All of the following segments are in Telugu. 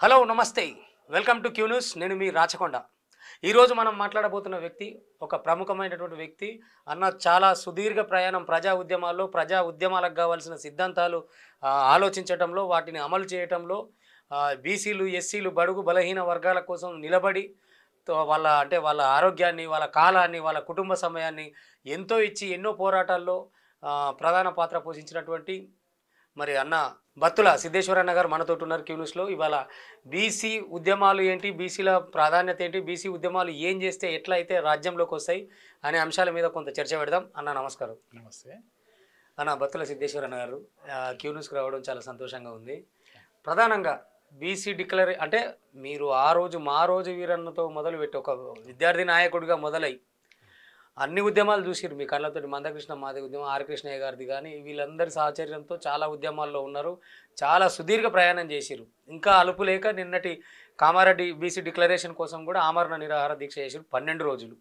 హలో నమస్తే వెల్కమ్ టు క్యూ న్యూస్. నేను మీ రాచకొండ. ఈరోజు మనం మాట్లాడబోతున్న వ్యక్తి ఒక ప్రముఖమైనటువంటి వ్యక్తి. అన్న చాలా సుదీర్ఘ ప్రయాణం ప్రజా ఉద్యమాలకు కావాల్సిన సిద్ధాంతాలు ఆలోచించటంలో, వాటిని అమలు చేయటంలో, బీసీలు ఎస్సీలు బడుగు బలహీన వర్గాల కోసం నిలబడి వాళ్ళ ఆరోగ్యాన్ని, వాళ్ళ కాలాన్ని, వాళ్ళ కుటుంబ సమయాన్ని ఎంతో ఇచ్చి ఎన్నో పోరాటాల్లో ప్రధాన పాత్ర పోషించినటువంటి మరి అన్న బత్తుల సిద్ధేశ్వరన్న గారు మనతోటి ఉన్నారు క్యూ న్యూస్లో. ఇవాళ బీసీ ఉద్యమాలు ఏంటి, బీసీల ప్రాధాన్యత ఏంటి, బీసీ ఉద్యమాలు ఏం చేస్తే ఎట్లా అయితే రాజ్యంలోకి వస్తాయి అనే అంశాల మీద కొంత చర్చ పెడదాం. అన్న నమస్కారం. నమస్తే అన్న బత్తుల సిద్ధేశ్వరన్న గారు క్యూ న్యూస్కి రావడం చాలా సంతోషంగా ఉంది. ప్రధానంగా బీసీ అంటే మీరు ఆ రోజు మా రోజు వీరన్నతో మొదలుపెట్టి ఒక విద్యార్థి నాయకుడిగా మొదలై అన్ని ఉద్యమాలు చూసిరు మీ కళ్ళతోటి. మందకృష్ణ మాది ఉద్యమం, ఆర్ కృష్ణయ్య గారిది కానీ వీళ్ళందరి సహచర్యంతో చాలా ఉద్యమాల్లో ఉన్నారు. చాలా సుదీర్ఘ ప్రయాణం చేసిరు. ఇంకా అలుపు లేక నిన్నటి కామారెడ్డి బీసీ డిక్లరేషన్ కోసం కూడా ఆమరణ నిరాహార దీక్ష చేసిరు 12 రోజులు.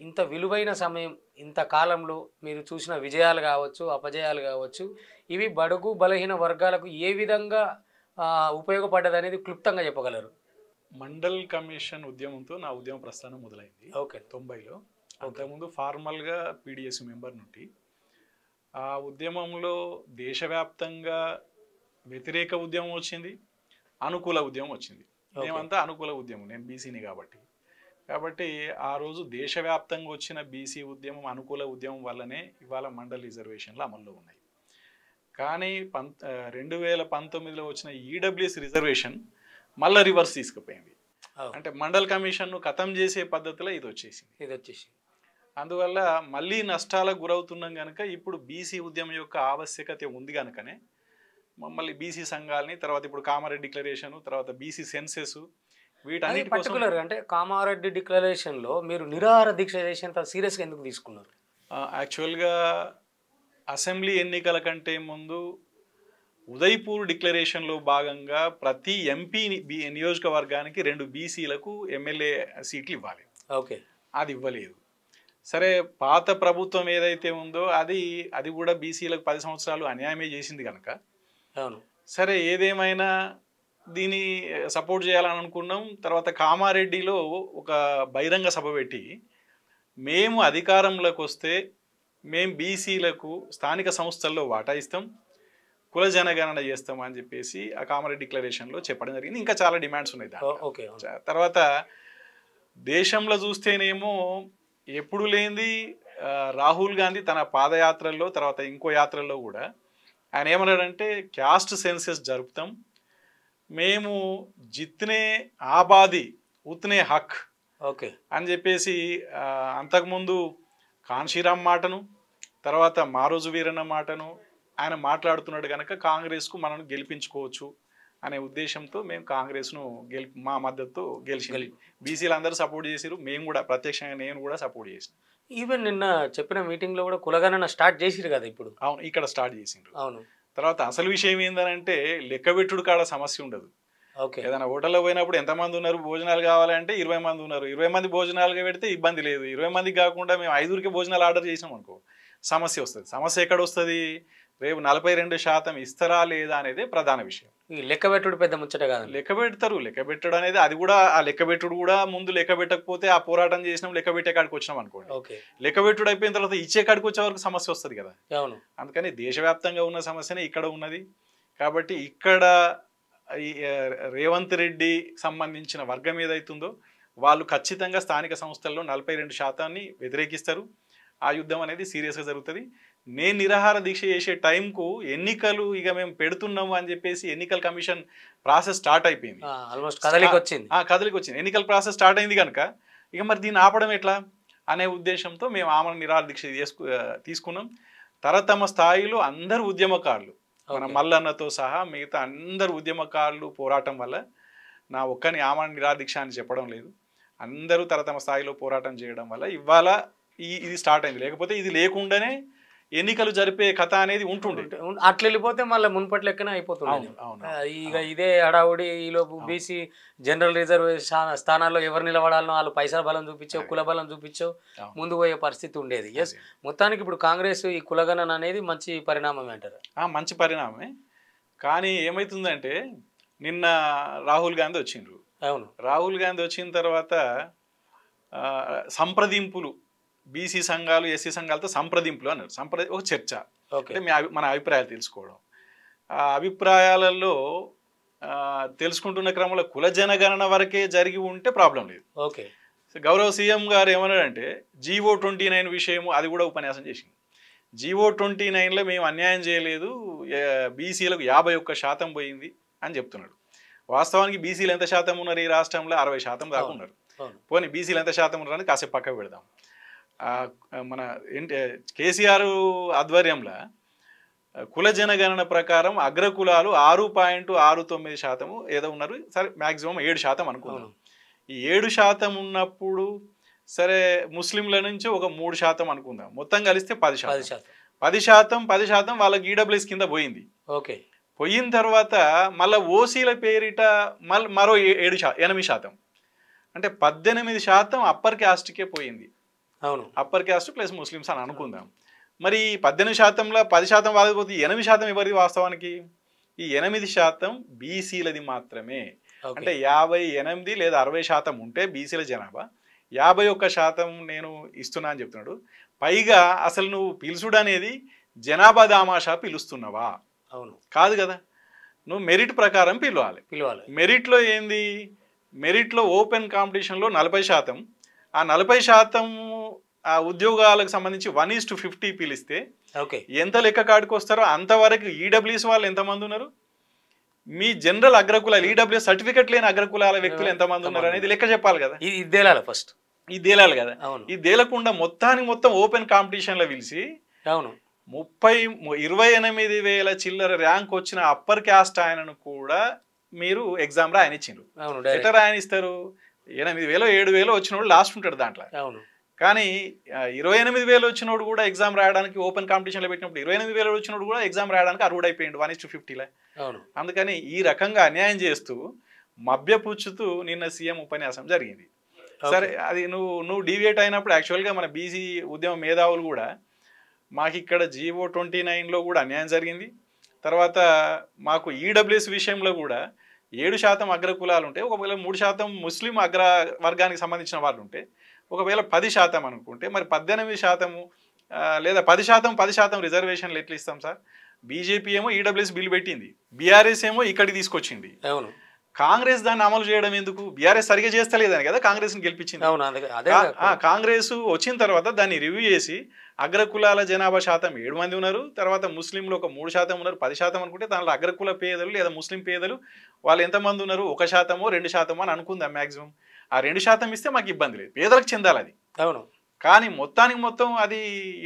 ఇంత విలువైన సమయం, ఇంత కాలంలో మీరు చూసిన విజయాలు కావచ్చు, అపజయాలు కావచ్చు, ఇవి బడుగు బలహీన వర్గాలకు ఏ విధంగా ఉపయోగపడ్డది అనేది క్లుప్తంగా చెప్పగలరు? మండల్ కమిషన్ ఉద్యమంతో నా ఉద్యమ ప్రస్థానం మొదలైంది. ఓకే. 90లో. అంతకుముందు ఫార్మల్గా పీడిఎస్ మెంబర్ నుండి ఆ ఉద్యమంలో దేశవ్యాప్తంగా వ్యతిరేక ఉద్యమం వచ్చింది, అనుకూల ఉద్యమం వచ్చింది. మేమంతా అనుకూల ఉద్యమం, నేను బీసీని కాబట్టి ఆ రోజు దేశవ్యాప్తంగా వచ్చిన బీసీ ఉద్యమం, అనుకూల ఉద్యమం వల్లనే ఇవాళ మండల్ రిజర్వేషన్లు అమల్లో ఉన్నాయి. కానీ 2019లో వచ్చిన ఈడబ్ల్యూఎస్ రిజర్వేషన్ మళ్ళీ రివర్స్ తీసుకుపోయింది. అంటే మండల్ కమిషన్ను ఖతం చేసే పద్ధతిలో ఇది వచ్చేసి అందువల్ల మళ్ళీ నష్టాలకు గురవుతున్నాం కనుక ఇప్పుడు బీసీ ఉద్యమం యొక్క ఆవశ్యకత ఉంది కనుకనే మమ్మల్ని బీసీ సంఘాలని, తర్వాత ఇప్పుడు కామారెడ్డి డిక్లరేషన్, తర్వాత బీసీ సెన్సెస్, వీటన్నిటి పర్టికులర్ అంటే కామారెడ్డి డిక్లరేషన్లో మీరు నిరాహార దీక్ష చేసేంత సీరియస్గా ఎందుకు తీసుకున్నారు? యాక్చువల్గా అసెంబ్లీ ఎన్నికల కంటే ముందు ఉదయ్పూర్ డిక్లరేషన్లో భాగంగా ప్రతి ఎంపీ నియోజకవర్గానికి 2 బీసీలకు ఎమ్మెల్యే సీట్లు ఇవ్వాలి. ఓకే. అది ఇవ్వలేదు. సరే, పాత ప్రభుత్వం ఏదైతే ఉందో అది కూడా బీసీలకు 10 సంవత్సరాలు అన్యాయమే చేసింది కనుక అవును, సరే ఏదేమైనా దీన్ని సపోర్ట్ చేయాలని అనుకున్నాం. తర్వాత కామారెడ్డిలో ఒక బహిరంగ సభ పెట్టి మేము అధికారంలోకి వస్తే మేము బీసీలకు స్థానిక సంస్థల్లో వాటా ఇస్తాం, కుల జనగణన చేస్తాం అని చెప్పేసి ఆ కామారెడ్డి డిక్లరేషన్లో చెప్పడం జరిగింది. ఇంకా చాలా డిమాండ్స్ ఉన్నాయి దాంట్లో. తర్వాత దేశంలో చూస్తేనేమో ఎప్పుడు లేనిది రాహుల్ గాంధీ తన పాదయాత్రల్లో, తర్వాత ఇంకో యాత్రల్లో కూడా ఆయన ఏమన్నాడంటే క్యాస్ట్ సెన్సెస్ జరుపుతాం, మేము జిత్నే ఆబాది ఉత్నే హక్ ఓకే అని చెప్పేసి అంతకుముందు కాన్షీరామ్ మాటను, తర్వాత మారోజు వీరన్న మాటను ఆయన మాట్లాడుతున్నాడు కనుక కాంగ్రెస్కు మనం గెలిపించుకోవచ్చు అనే ఉద్దేశంతో మేము కాంగ్రెస్ను మా మద్దతు గెలిచింది. బీసీలు అందరూ సపోర్ట్ చేసారు, మేము కూడా ప్రత్యక్షంగా నేను కూడా సపోర్ట్ చేసిన. ఈవెన్ నిన్న చెప్పిన మీటింగ్లో కూడా కులగణన స్టార్ట్ చేసిరు కదా ఇప్పుడు? అవును, ఇక్కడ స్టార్ట్ చేసిండ్రు. అవును. తర్వాత అసలు విషయం ఏంటంటే లెక్కబెట్టుడు కాడ సమస్య ఉండదు. ఏదైనా హోటల్లో పోయినప్పుడు ఎంతమంది ఉన్నారు, భోజనాలు కావాలంటే 20 మంది ఉన్నారు, 20 మంది భోజనాలుగా పెడితే ఇబ్బంది లేదు. 20 మందికి కాకుండా మేము 5కి భోజనాలు ఆర్డర్ చేసినాం అనుకో సమస్య వస్తుంది. సమస్య ఎక్కడ వస్తుంది? రేపు 42% ఇస్తారా లేదా అనేది ప్రధాన విషయం. ఈ లెక్కబెట్టుడు పెద్ద ముచ్చట కాదు. లెక్కబెట్టడు అనేది అది కూడా, ఆ లెక్కబెట్టుడు కూడా ముందు లెక్క పెట్టకపోతే ఆ పోరాటం చేసినాం, లెక్కబెట్టే కాడికి వచ్చినాం అనుకోండి, లెక్కబెట్టుడు అయిపోయిన తర్వాత ఇచ్చే కాడికి వచ్చే వరకు సమస్య వస్తుంది కదా. అవును. అందుకని దేశవ్యాప్తంగా ఉన్న సమస్యనే ఇక్కడ ఉన్నది. కాబట్టి ఇక్కడ రేవంత్ రెడ్డి సంబంధించిన వర్గం ఏదైతుందో వాళ్ళు ఖచ్చితంగా స్థానిక సంస్థల్లో 42% వ్యతిరేకిస్తారు. ఆ యుద్ధం అనేది సీరియస్గా జరుగుతుంది. నేను నిరాహార దీక్ష చేసే టైంకు ఎన్నికలు ఇక మేము పెడుతున్నాము అని చెప్పేసి ఎన్నికల కమిషన్ ప్రాసెస్ స్టార్ట్ అయిపోయింది. కదలికి వచ్చింది. ఎన్నికల ప్రాసెస్ స్టార్ట్ అయింది కనుక ఇక మరి దీన్ని ఆపడం ఎట్లా అనే ఉద్దేశంతో మేము ఆమరణ నిరాహార దీక్ష తీసుకున్నాం. తరతమ స్థాయిలో అందరు ఉద్యమకారులు, మన మల్లన్నతో సహా మిగతా అందరు ఉద్యమకారులు పోరాటం వల్ల నా ఒక్కని ఆమరణ నిరాహార దీక్ష అని చెప్పడం లేదు, అందరూ తరతమ స్థాయిలో పోరాటం చేయడం వల్ల ఇవాళ ఇది స్టార్ట్ అయింది. లేకపోతే ఇది లేకుండానే ఎన్నికలు జరిపే కథ అనేది ఉంటుండే. అట్లా వెళ్ళిపోతే మళ్ళీ మున్పటి లెక్కనే అయిపోతుంది. ఇక ఇదే హడావుడి ఈలోపు బీసీ జనరల్ రిజర్వేషన్ స్థానాల్లో ఎవరు నిలబడాలనో వాళ్ళు పైసల బలం చూపించో, కుల బలం చూపించో ముందు పోయే పరిస్థితి ఉండేది. మొత్తానికి ఇప్పుడు కాంగ్రెస్ ఈ కులగణన అనేది మంచి పరిణామం అంటారు. మంచి పరిణామమే. కానీ ఏమవుతుందంటే నిన్న రాహుల్ గాంధీ వచ్చిండ్రు. అవును. రాహుల్ గాంధీ వచ్చిన తర్వాత సంప్రదింపులు బీసీ సంఘాలు ఎస్సీ సంఘాలతో సంప్రదింపులు అన్నారు. ఒక చర్చ, అంటే మన అభిప్రాయాలు తెలుసుకోవడం. ఆ అభిప్రాయాలలో తెలుసుకుంటున్న క్రమంలో కుల జనగణన వరకే జరిగి ఉంటే ప్రాబ్లం లేదు. ఓకే. గౌరవ సీఎం గారు ఏమన్నాడంటే జీవో 29 విషయము అది కూడా ఉపన్యాసం చేసింది. జీవో 29లో మేము అన్యాయం చేయలేదు, బీసీలకు 51% పోయింది అని చెప్తున్నాడు. వాస్తవానికి బీసీలు ఎంత శాతం ఉన్నారు ఈ రాష్ట్రంలో? 60% దాకా ఉన్నారు. పోనీ బీసీలు ఎంత శాతం ఉన్నారని కాసేపు పక్కకు పెడదాం. మన కేసీఆర్ ఆధ్వర్యంలో కుల జనగణన ప్రకారం అగ్రకులాలు 6.69% ఏదో ఉన్నారు. సరే మ్యాక్సిమం 7% అనుకున్నాం. ఈ 7% ఉన్నప్పుడు సరే ముస్లింల నుంచి ఒక 3% అనుకుందాం, మొత్తం కలిస్తే 10%. 10% వాళ్ళకి ఈడబ్ల్యూఎస్ కింద పోయింది. ఓకే. పోయిన తర్వాత మళ్ళీ ఓసీల పేరిట మరో 8%, అంటే 18% అప్పర్ క్యాస్ట్కే పోయింది. అవును, అప్పర్ క్యాస్ట్ ప్లస్ ముస్లిమ్స్ అని అనుకుందాం. మరి 18%లో 10% వాళ్ళకి పోతే 8% ఎవరిది వాస్తవానికి? ఈ 8% బీసీలది మాత్రమే. అంటే 58 లేదా 60% ఉంటే బీసీల జనాభా 51% నేను ఇస్తున్నా అని చెప్తున్నాడు. పైగా అసలు నువ్వు పిలుచుడు అనేది జనాభా దామాషా పిలుస్తున్నావా? అవును, కాదు కదా. నువ్వు మెరిట్ ప్రకారం పిలవాలి. మెరిట్లో ఏంది? మెరిట్లో ఓపెన్ కాంపిటీషన్లో 40%, ఆ 40% ఆ ఉద్యోగాలకు సంబంధించి 1:50 పిలిస్తే ఎంత లెక్క కాడికి వస్తారో అంతవరకు ఈడబ్ల్యూఎస్ వాళ్ళు ఎంతమంది ఉన్నారు, మీ జనరల్ అగ్రకులాలు ఈడబ్ల్యూఎస్ సర్టిఫికెట్ లేని అగ్రకులాల వ్యక్తులు ఎంతమంది ఉన్నారు అనేది లెక్క చెప్పాలి కదా. ఫస్ట్ ఇది తేలాలి కదా. ఇది తేలకుండా మొత్తం ఓపెన్ కాంపిటీషన్లో పిలిచి 28,000 చిల్లర ర్యాంక్ వచ్చిన అప్పర్ క్యాస్ట్ ఆయనను కూడా మీరు ఎగ్జామ్ రాయనిచ్చిండ్రు. ఎట్లా రాయనిస్తారు? 8,000 7,000 వచ్చినోడు లాస్ట్ ఉంటాడు దాంట్లో. కానీ 28,000 వచ్చినోడు కూడా ఎగ్జామ్ రాయడానికి ఓపెన్ కాంపిటీషన్లో పెట్టినప్పుడు 28,000 వచ్చినోడు కూడా ఎగ్జామ్ రాయడానికి అర్హుడు అయిపోయింది 1:50లో. అందుకని ఈ రకంగా అన్యాయం చేస్తూ మభ్యపుచ్చుతూ నిన్న సీఎం ఉపన్యాసం జరిగింది. సరే, అది నువ్వు డీవియేట్ అయినప్పుడు యాక్చువల్గా మన బీసీ ఉద్యమ మేధావులు కూడా మాకు ఇక్కడ జీవో 29లో కూడా అన్యాయం జరిగింది. తర్వాత మాకు ఈడబ్ల్యూఎస్ విషయంలో కూడా 7% అగ్రకులాలు ఉంటే, ఒకవేళ 3% ముస్లిం అగ్ర వర్గానికి సంబంధించిన వాళ్ళు ఉంటే, ఒకవేళ 10% అనుకుంటే మరి 18% లేదా 10% రిజర్వేషన్లు ఎట్లా ఇస్తాం సార్? బీజేపీ ఏమో ఈడబ్ల్యూఎస్ బిల్ పెట్టింది, బీఆర్ఎస్ ఏమో ఇక్కడికి తీసుకొచ్చింది. కాంగ్రెస్ దాన్ని అమలు చేయడం ఎందుకు? బీఆర్ఎస్ సరిగా చేస్తలేదని కదా కాంగ్రెస్ని గెలిపించింది. కాంగ్రెస్ వచ్చిన తర్వాత దాన్ని రివ్యూ చేసి అగ్రకులాల జనాభా శాతం 7 మంది ఉన్నారు, తర్వాత ముస్లింలు ఒక 3% ఉన్నారు, 10% అనుకుంటే దానిలో అగ్రకుల పేదలు లేదా ముస్లిం పేదలు వాళ్ళు ఎంతమంది ఉన్నారు? 1%, 2% అని అనుకుందాం మ్యాక్సిమం. ఆ 2% ఇస్తే మాకు ఇబ్బంది లేదు, పేదలకు చెందాలి అది. కానీ మొత్తం అది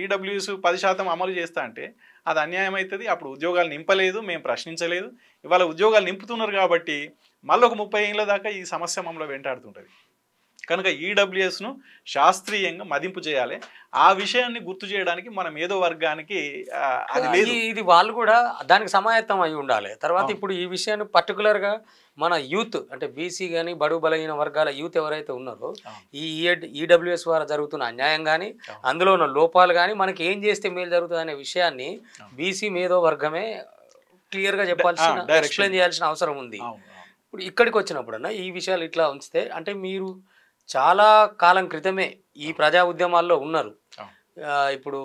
ఈడబ్ల్యూఎస్ 10% అమలు చేస్తా అంటే అది అన్యాయం అవుతుంది. అప్పుడు ఉద్యోగాలు నింపలేదు, మేము ప్రశ్నించలేదు. ఇవాళ ఉద్యోగాలు నింపుతున్నారు కాబట్టి మళ్ళీ ఒక 30 ఏళ్ళ దాకా ఈ సమస్య మమ్మల్ని వెంటాడుతుంటుంది. కనుక ఈడబ్ల్యూఎస్ను శాస్త్రీయంగా మదింపు చేయాలి. ఆ విషయాన్ని గుర్తు చేయడానికి మన మేధో వర్గానికి అది లేదు. ఇది వాళ్ళు కూడా దానికి సమాయత్తం అయి ఉండాలి. తర్వాత ఇప్పుడు ఈ విషయాన్ని పర్టికులర్గా మన యూత్, అంటే బీసీ కానీ బడుగు బలహీన వర్గాల యూత్ ఎవరైతే ఉన్నారో ఈ ఈడబ్ల్యూఎస్ ద్వారా జరుగుతున్న అన్యాయం కానీ అందులో ఉన్న లోపాలు కానీ మనకి ఏం చేస్తే మేలు జరుగుతుంది అనే విషయాన్ని బీసీ మేధో వర్గమే క్లియర్గా చెప్పాల్సిన, ఎక్స్ప్లెయిన్ చేయాల్సిన అవసరం ఉంది. ఇప్పుడు ఇక్కడికి వచ్చినప్పుడన్నా ఈ విషయాలు ఇట్లా ఉంచితే, అంటే మీరు చాలా కాలం క్రితమే ఈ ప్రజా ఉద్యమాల్లో ఉన్నారు. ఇప్పుడు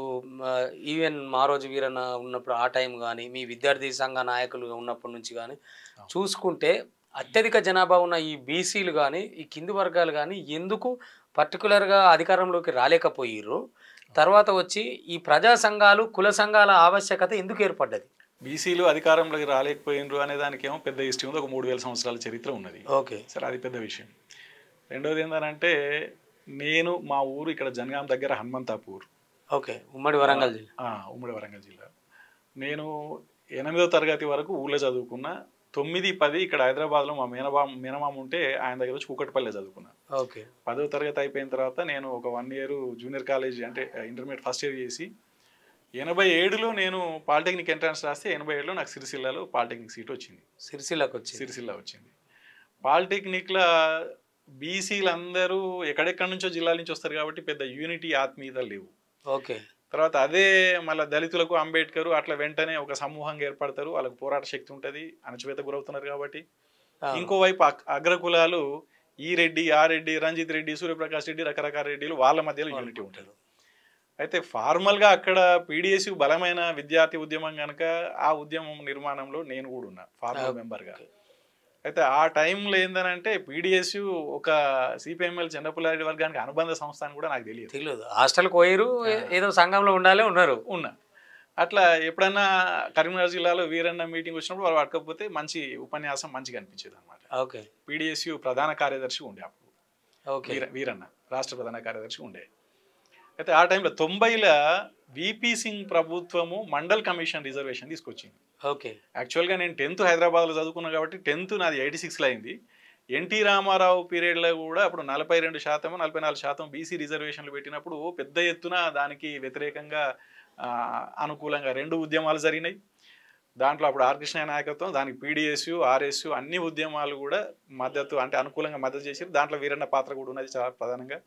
ఈవెన్ మారోజు వీరన్న ఉన్నప్పుడు ఆ టైం కానీ మీ విద్యార్థి సంఘ నాయకులు ఉన్నప్పటి నుంచి కానీ చూసుకుంటే అత్యధిక జనాభా ఉన్న ఈ బీసీలు కానీ ఈ కింది వర్గాలు కానీ ఎందుకు పర్టికులర్గా అధికారంలోకి రాలేకపోయారు? తర్వాత వచ్చి ఈ ప్రజా సంఘాలు కుల సంఘాల ఆవశ్యకత ఎందుకు ఏర్పడ్డది? బీసీలు అధికారంలోకి రాలేకపోయినరు అనే దానికేమో పెద్ద హిస్టరీ ఉంది, ఒక 3,000 సంవత్సరాల చరిత్ర ఉన్నది. సరే, అది పెద్ద విషయం. రెండోది ఏంటంటే నేను మా ఊరు ఇక్కడ జనగాం దగ్గర హనుమంతాపూర్, ఉమ్మడి వరంగల్ జిల్లా. నేను 8వ తరగతి వరకు ఊళ్ళో చదువుకున్నా. 9, 10 ఇక్కడ హైదరాబాద్లో మా మేనమామ ఉంటే ఆయన దగ్గర వచ్చి కూకట్పల్లి చదువుకున్నా. 10వ తరగతి అయిపోయిన తర్వాత నేను ఒక 1 ఇయర్ జూనియర్ కాలేజ్ అంటే ఇంటర్మీడియట్ ఫస్ట్ ఇయర్ చేసి 87లో నేను పాలిటెక్నిక్ ఎంట్రన్స్ రాస్తే 87లో నాకు సిరిసిల్లలో పాలిటెక్నిక్ సీట్ వచ్చింది. సిరిసిల్ల వచ్చింది. పాలిటెక్నిక్లో బీసీలు అందరూ ఎక్కడెక్కడి నుంచో జిల్లాల నుంచి వస్తారు కాబట్టి పెద్ద యూనిటీ ఆత్మీయత లేవు. తర్వాత అదే మళ్ళీ దళితులకు అంబేద్కర్ అట్లా వెంటనే ఒక సమూహంగా ఏర్పడతారు, వాళ్ళకు పోరాట శక్తి ఉంటుంది, అణచివేత గురవుతున్నారు కాబట్టి. ఇంకోవైపు అగ్రకులాలు ఈ రెడ్డి, ఆ రెడ్డి, రంజిత్ రెడ్డి, సూర్యప్రకాష్ రెడ్డి, రకరకాల రెడ్డిలు, వాళ్ళ మధ్యలో యూనిటీ ఉంటుంది. అయితే ఫార్మల్గా అక్కడ పీడిఎస్ బలమైన విద్యార్థి ఉద్యమం కనుక ఆ ఉద్యమం నిర్మాణంలో నేను కూడా ఉన్నా ఫార్మల్ మెంబర్గా. అయితే ఆ టైంలో ఏందనంటే పీడిఎస్ ఒక సిపిఎంఎల్ చెన్నపుల్లారెడ్డి వర్గానికి అనుబంధ సంస్థ అని కూడా నాకు తెలియదు. హాస్టల్కి పోయారు, ఏదో సంఘంలో ఉండాలి, ఉన్నా. అట్లా ఎప్పుడన్నా కరీంనగర్ జిల్లాలో వీరన్న మీటింగ్ వచ్చినప్పుడు వాళ్ళు పట్టకపోతే మంచి ఉపన్యాసం మంచిగా అనిపించేది అనమాట. ఓకే. పీడిఎస్ ప్రధాన కార్యదర్శి ఉండే అప్పుడు. ఓకే. వీరన్న రాష్ట్ర ప్రధాన కార్యదర్శి ఉండే. అయితే ఆ టైంలో 90ల విపి సింగ్ ప్రభుత్వము మండల్ కమిషన్ రిజర్వేషన్ తీసుకొచ్చింది. ఓకే. యాక్చువల్గా నేను 10th హైదరాబాద్లో చదువుకున్నాను కాబట్టి 10th నాది 86లో అయింది. ఎన్టీ రామారావు పీరియడ్లో కూడా అప్పుడు 42%, 44% బీసీ రిజర్వేషన్లు పెట్టినప్పుడు పెద్ద ఎత్తున దానికి వ్యతిరేకంగా అనుకూలంగా 2 ఉద్యమాలు జరిగినాయి. దాంట్లో అప్పుడు ఆర్ కృష్ణయ్య నాయకత్వం, దానికి పీడిఎస్, ఆర్ఎస్ అన్ని ఉద్యమాలు కూడా మద్దతు అంటే అనుకూలంగా మద్దతు చేసి దాంట్లో వీరన్న పాత్ర కూడా ఉన్నది చాలా ప్రధానంగా.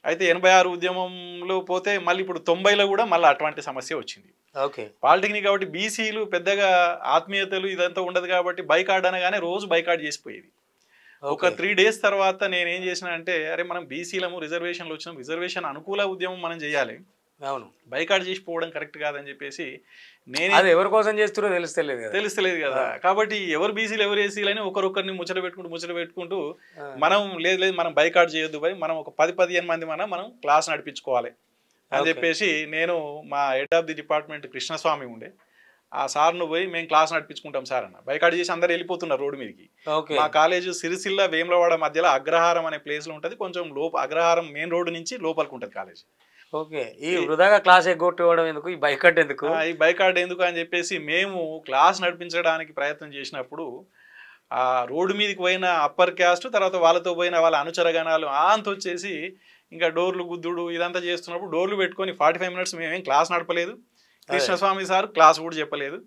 అయితే 86 ఉద్యమంలో పోతే మళ్ళీ ఇప్పుడు 90లో కూడా మళ్ళీ అటువంటి సమస్య వచ్చింది. ఓకే. పాలిటెక్నిక్ కాబట్టి బీసీలు పెద్దగా ఆత్మీయతలు ఇదంతా ఉండదు కాబట్టి బైకాట్ అనగానే రోజు బైకాట్ చేసిపోయేది. ఒక 3 days తర్వాత నేనేం చేసిన అంటే అరే మనం బీసీలము రిజర్వేషన్లు వచ్చినాం, రిజర్వేషన్ అనుకూల ఉద్యమం మనం చేయాలి, అవును, బైకాట్ చేసిపోవడం కరెక్ట్ కాదని చెప్పేసి నేను అది ఎవరి కోసం చేస్తారో తెలుస్తలేదు కదా. కాబట్టి ఎవరు బీసీలు ఎవరు ఏసీలు అని ఒకరొకరిని ముచ్చట పెట్టుకుంటూ మనం లేదు మనం బైకాట్ చేయొద్దు భయ్, మనం ఒక 10-15 మంది మనం క్లాస్ నడిపించుకోవాలి అని చెప్పేసి నేను మా head of the department Krishnaswamy ఉండే ఆ సార్ను పోయి మేము క్లాస్ నడిపించుకుంటాం సార్ అన్న. బైకాట్ చేసి అందరు వెళ్ళిపోతున్నారు రోడ్డు మీదకి. మా కాలేజ్ సిరిసిల్ల వేములవాడ మధ్యలో అగ్రహారం అనే ప్లేస్లో ఉంటుంది, కొంచెం అగ్రహారం మెయిన్ రోడ్డు నుంచి లోపలికి ఉంటుంది కాలేజ్. ఓకే. ఈ వృధాగా క్లాస్ ఎగ్గొట్టుకోవడం ఎందుకు, ఈ బైకాట్ ఎందుకు, అని చెప్పేసి మేము క్లాస్ నడిపించడానికి ప్రయత్నం చేసినప్పుడు ఆ రోడ్డు మీదకి పోయిన అప్పర్ క్యాస్ట్ తర్వాత వాళ్ళతో పోయిన వాళ్ళ అనుచరగణాలు అంత వచ్చేసి ఇంకా డోర్లు గుద్దుడు ఇదంతా చేస్తున్నప్పుడు డోర్లు పెట్టుకొని 45 minutes మేమేం క్లాస్ నడపలేదు. కృష్ణస్వామి సార్ క్లాస్ కూడా చెప్పలేదు.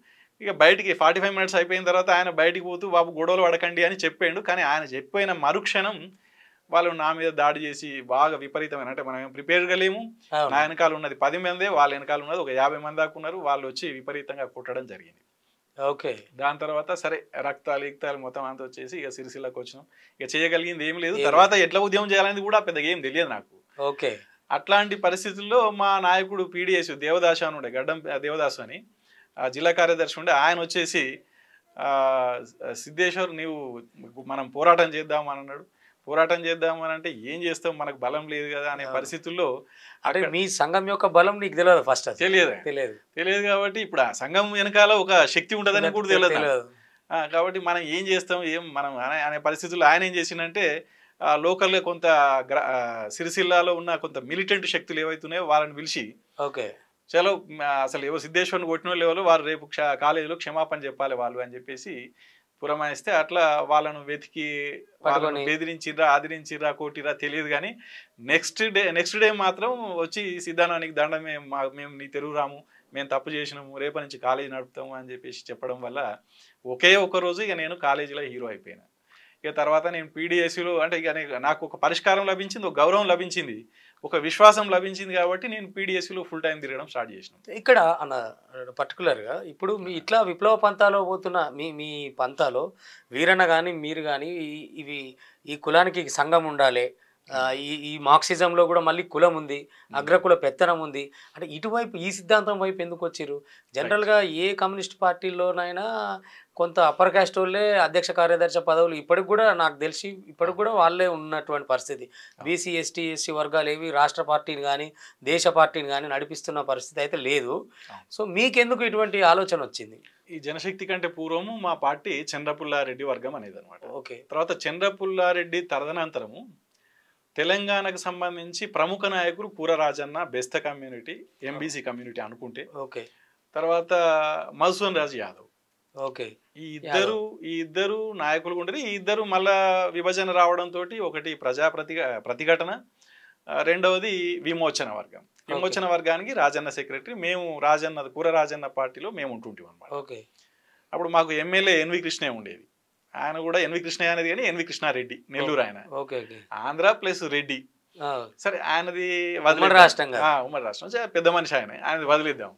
ఇక బయటికి 45 minutes అయిపోయిన తర్వాత ఆయన బయటికి పోతూ బాబు గొడవలు పడకండి అని చెప్పాడు. కానీ ఆయన చెప్పిన మరుక్షణం వాళ్ళు నా మీద దాడి చేసి బాగా విపరీతమైన, అంటే మనం ఏం ప్రిపేర్గా లేము, నా వెనకాల ఉన్నది 10 మందే, వాళ్ళ వెనకాల ఉన్నది ఒక 50 మంది దాకా ఉన్నారు, వాళ్ళు వచ్చి విపరీతంగా కొట్టడం జరిగింది. ఓకే. దాని తర్వాత సరే రక్తాలు మొత్తం అంతా వచ్చేసి ఇక సిరిసిల్లకు వచ్చినాం. ఇక చేయగలిగింది ఏం లేదు. తర్వాత ఎట్లా ఉద్యమం చేయాలనేది కూడా పెద్దగా ఏం తెలియదు నాకు. ఓకే. అట్లాంటి పరిస్థితుల్లో మా నాయకుడు పీడిఎస్ దేవదాసు అని ఉండే, గడ్డం దేవదాసు అని జిల్లా కార్యదర్శి ఉండే, ఆయన వచ్చేసి సిద్ధేశ్వర్ నీవు మనం పోరాటం చేద్దామని అన్నాడు. పోరాటం చేద్దామని అంటే ఏం చేస్తాం, మనకు బలం లేదు కదా అనే పరిస్థితుల్లో, అంటే మీ సంఘం యొక్క బలం నీకు తెలియదు, ఫస్ట్ తెలియదు కాబట్టి ఇప్పుడు ఆ సంఘం వెనకాల ఒక శక్తి ఉంటుందని కూడా తెలియదు. కాబట్టి మనం ఏం చేస్తాం మనం అనే పరిస్థితుల్లో ఆయన ఏం చేసిందంటే లోకల్గా కొంత సిరిసిల్లాలో ఉన్న కొంత మిలిటెంట్ శక్తులు ఏవైతున్నాయో వాళ్ళని పిలిచి ఓకే చలో అసలు ఏవో సిద్ధేశ్వరిని కొట్టిన వాళ్ళు వారు రేపు కాలేజీలో క్షమాపణ చెప్పాలి వాళ్ళు అని చెప్పేసి పురమాయిస్తే అట్లా వాళ్ళను వెతికి వాళ్ళను బెదిరించిర్రా, ఆదరించిర్రా, కొట్టిరా తెలియదు. కానీ నెక్స్ట్ డే మాత్రం వచ్చి సిద్ధానానికి దండమే, మేము నీ తెరువు రాము, మేము తప్పు చేసినాము, రేపటి నుంచి కాలేజీ నడుపుతాము అని చెప్పేసి చెప్పడం వల్ల ఒకే ఒక రోజు ఇక నేను కాలేజీలో హీరో అయిపోయినా. ఇక తర్వాత నేను పీడిఎస్లో అంటే ఇక నాకు ఒక పరిష్కారం లభించింది, ఒక గౌరవం లభించింది, ఒక విశ్వాసం లభించింది కాబట్టి నేను పీడిఎస్లో ఫుల్ టైం తిరగడం స్టార్ట్ చేసినాం. ఇక్కడ అన్న పర్టికులర్గా ఇప్పుడు మీ ఇట్లా విప్లవ పంతాలో పోతున్న మీ పంతాలో వీరన్న కానీ మీరు కానీ ఈ కులానికి సంఘం ఉండాలి, ఈ మార్క్సిజంలో కూడా మళ్ళీ కులం ఉంది, అగ్రకుల పెత్తనం ఉంది అంటే ఇటువైపు ఈ సిద్ధాంతం వైపు ఎందుకు వచ్చారు? జనరల్గా ఏ కమ్యూనిస్ట్ పార్టీలోనైనా కొంత అప్పర్ కాస్ట్ వాళ్ళే అధ్యక్ష కార్యదర్శి పదవులు ఇప్పటికి కూడా నాకు తెలిసి ఇప్పటికి కూడా వాళ్ళే ఉన్నటువంటి పరిస్థితి. బీసీ ఎస్టీ ఎస్సీ వర్గాలు ఏవి రాష్ట్ర పార్టీని కానీ దేశ పార్టీని కానీ నడిపిస్తున్న పరిస్థితి అయితే లేదు. సో మీకెందుకు ఇటువంటి ఆలోచన వచ్చింది? ఈ జనశక్తి కంటే పూర్వము మా పార్టీ చంద్రపుల్లారెడ్డి వర్గం అనేది అనమాట. ఓకే. తర్వాత చంద్రపుల్లారెడ్డి తదనంతరము తెలంగాణకు సంబంధించి ప్రముఖ నాయకులు పూర రాజన్న, బెస్త కమ్యూనిటీ, ఎంబీసీ కమ్యూనిటీ అనుకుంటే, ఓకే, తర్వాత మధుసూదన్ రాజు యాదవ్, ఓకే, ఈ ఇద్దరు నాయకులు ఉండరు. ఈ ఇద్దరు మళ్ళా విభజన రావడంతో ఒకటి ప్రతిఘటన, రెండవది విమోచన వర్గం. విమోచన వర్గానికి రాజన్న సెక్రటరీ, మేము పూర రాజన్న పార్టీలో మేము ఉంటుంటాం అనమాట. ఓకే. అప్పుడు మాకు ఎమ్మెల్యే ఎన్వి కృష్ణయ్య ఉండేది. ఆయన కూడా ఎన్వి కృష్ణయ్య అనేది కానీ ఎన్వి కృష్ణారెడ్డి, నెల్లూరు ఆయన, ఆంధ్ర ప్లస్ రెడ్డి. సరే ఆయనది ఉమ్మడి రాష్ట్రం కాదు. ఉమ్మడి రాష్ట్రం పెద్ద మనిషి ఆయనది వదిలేద్దాం.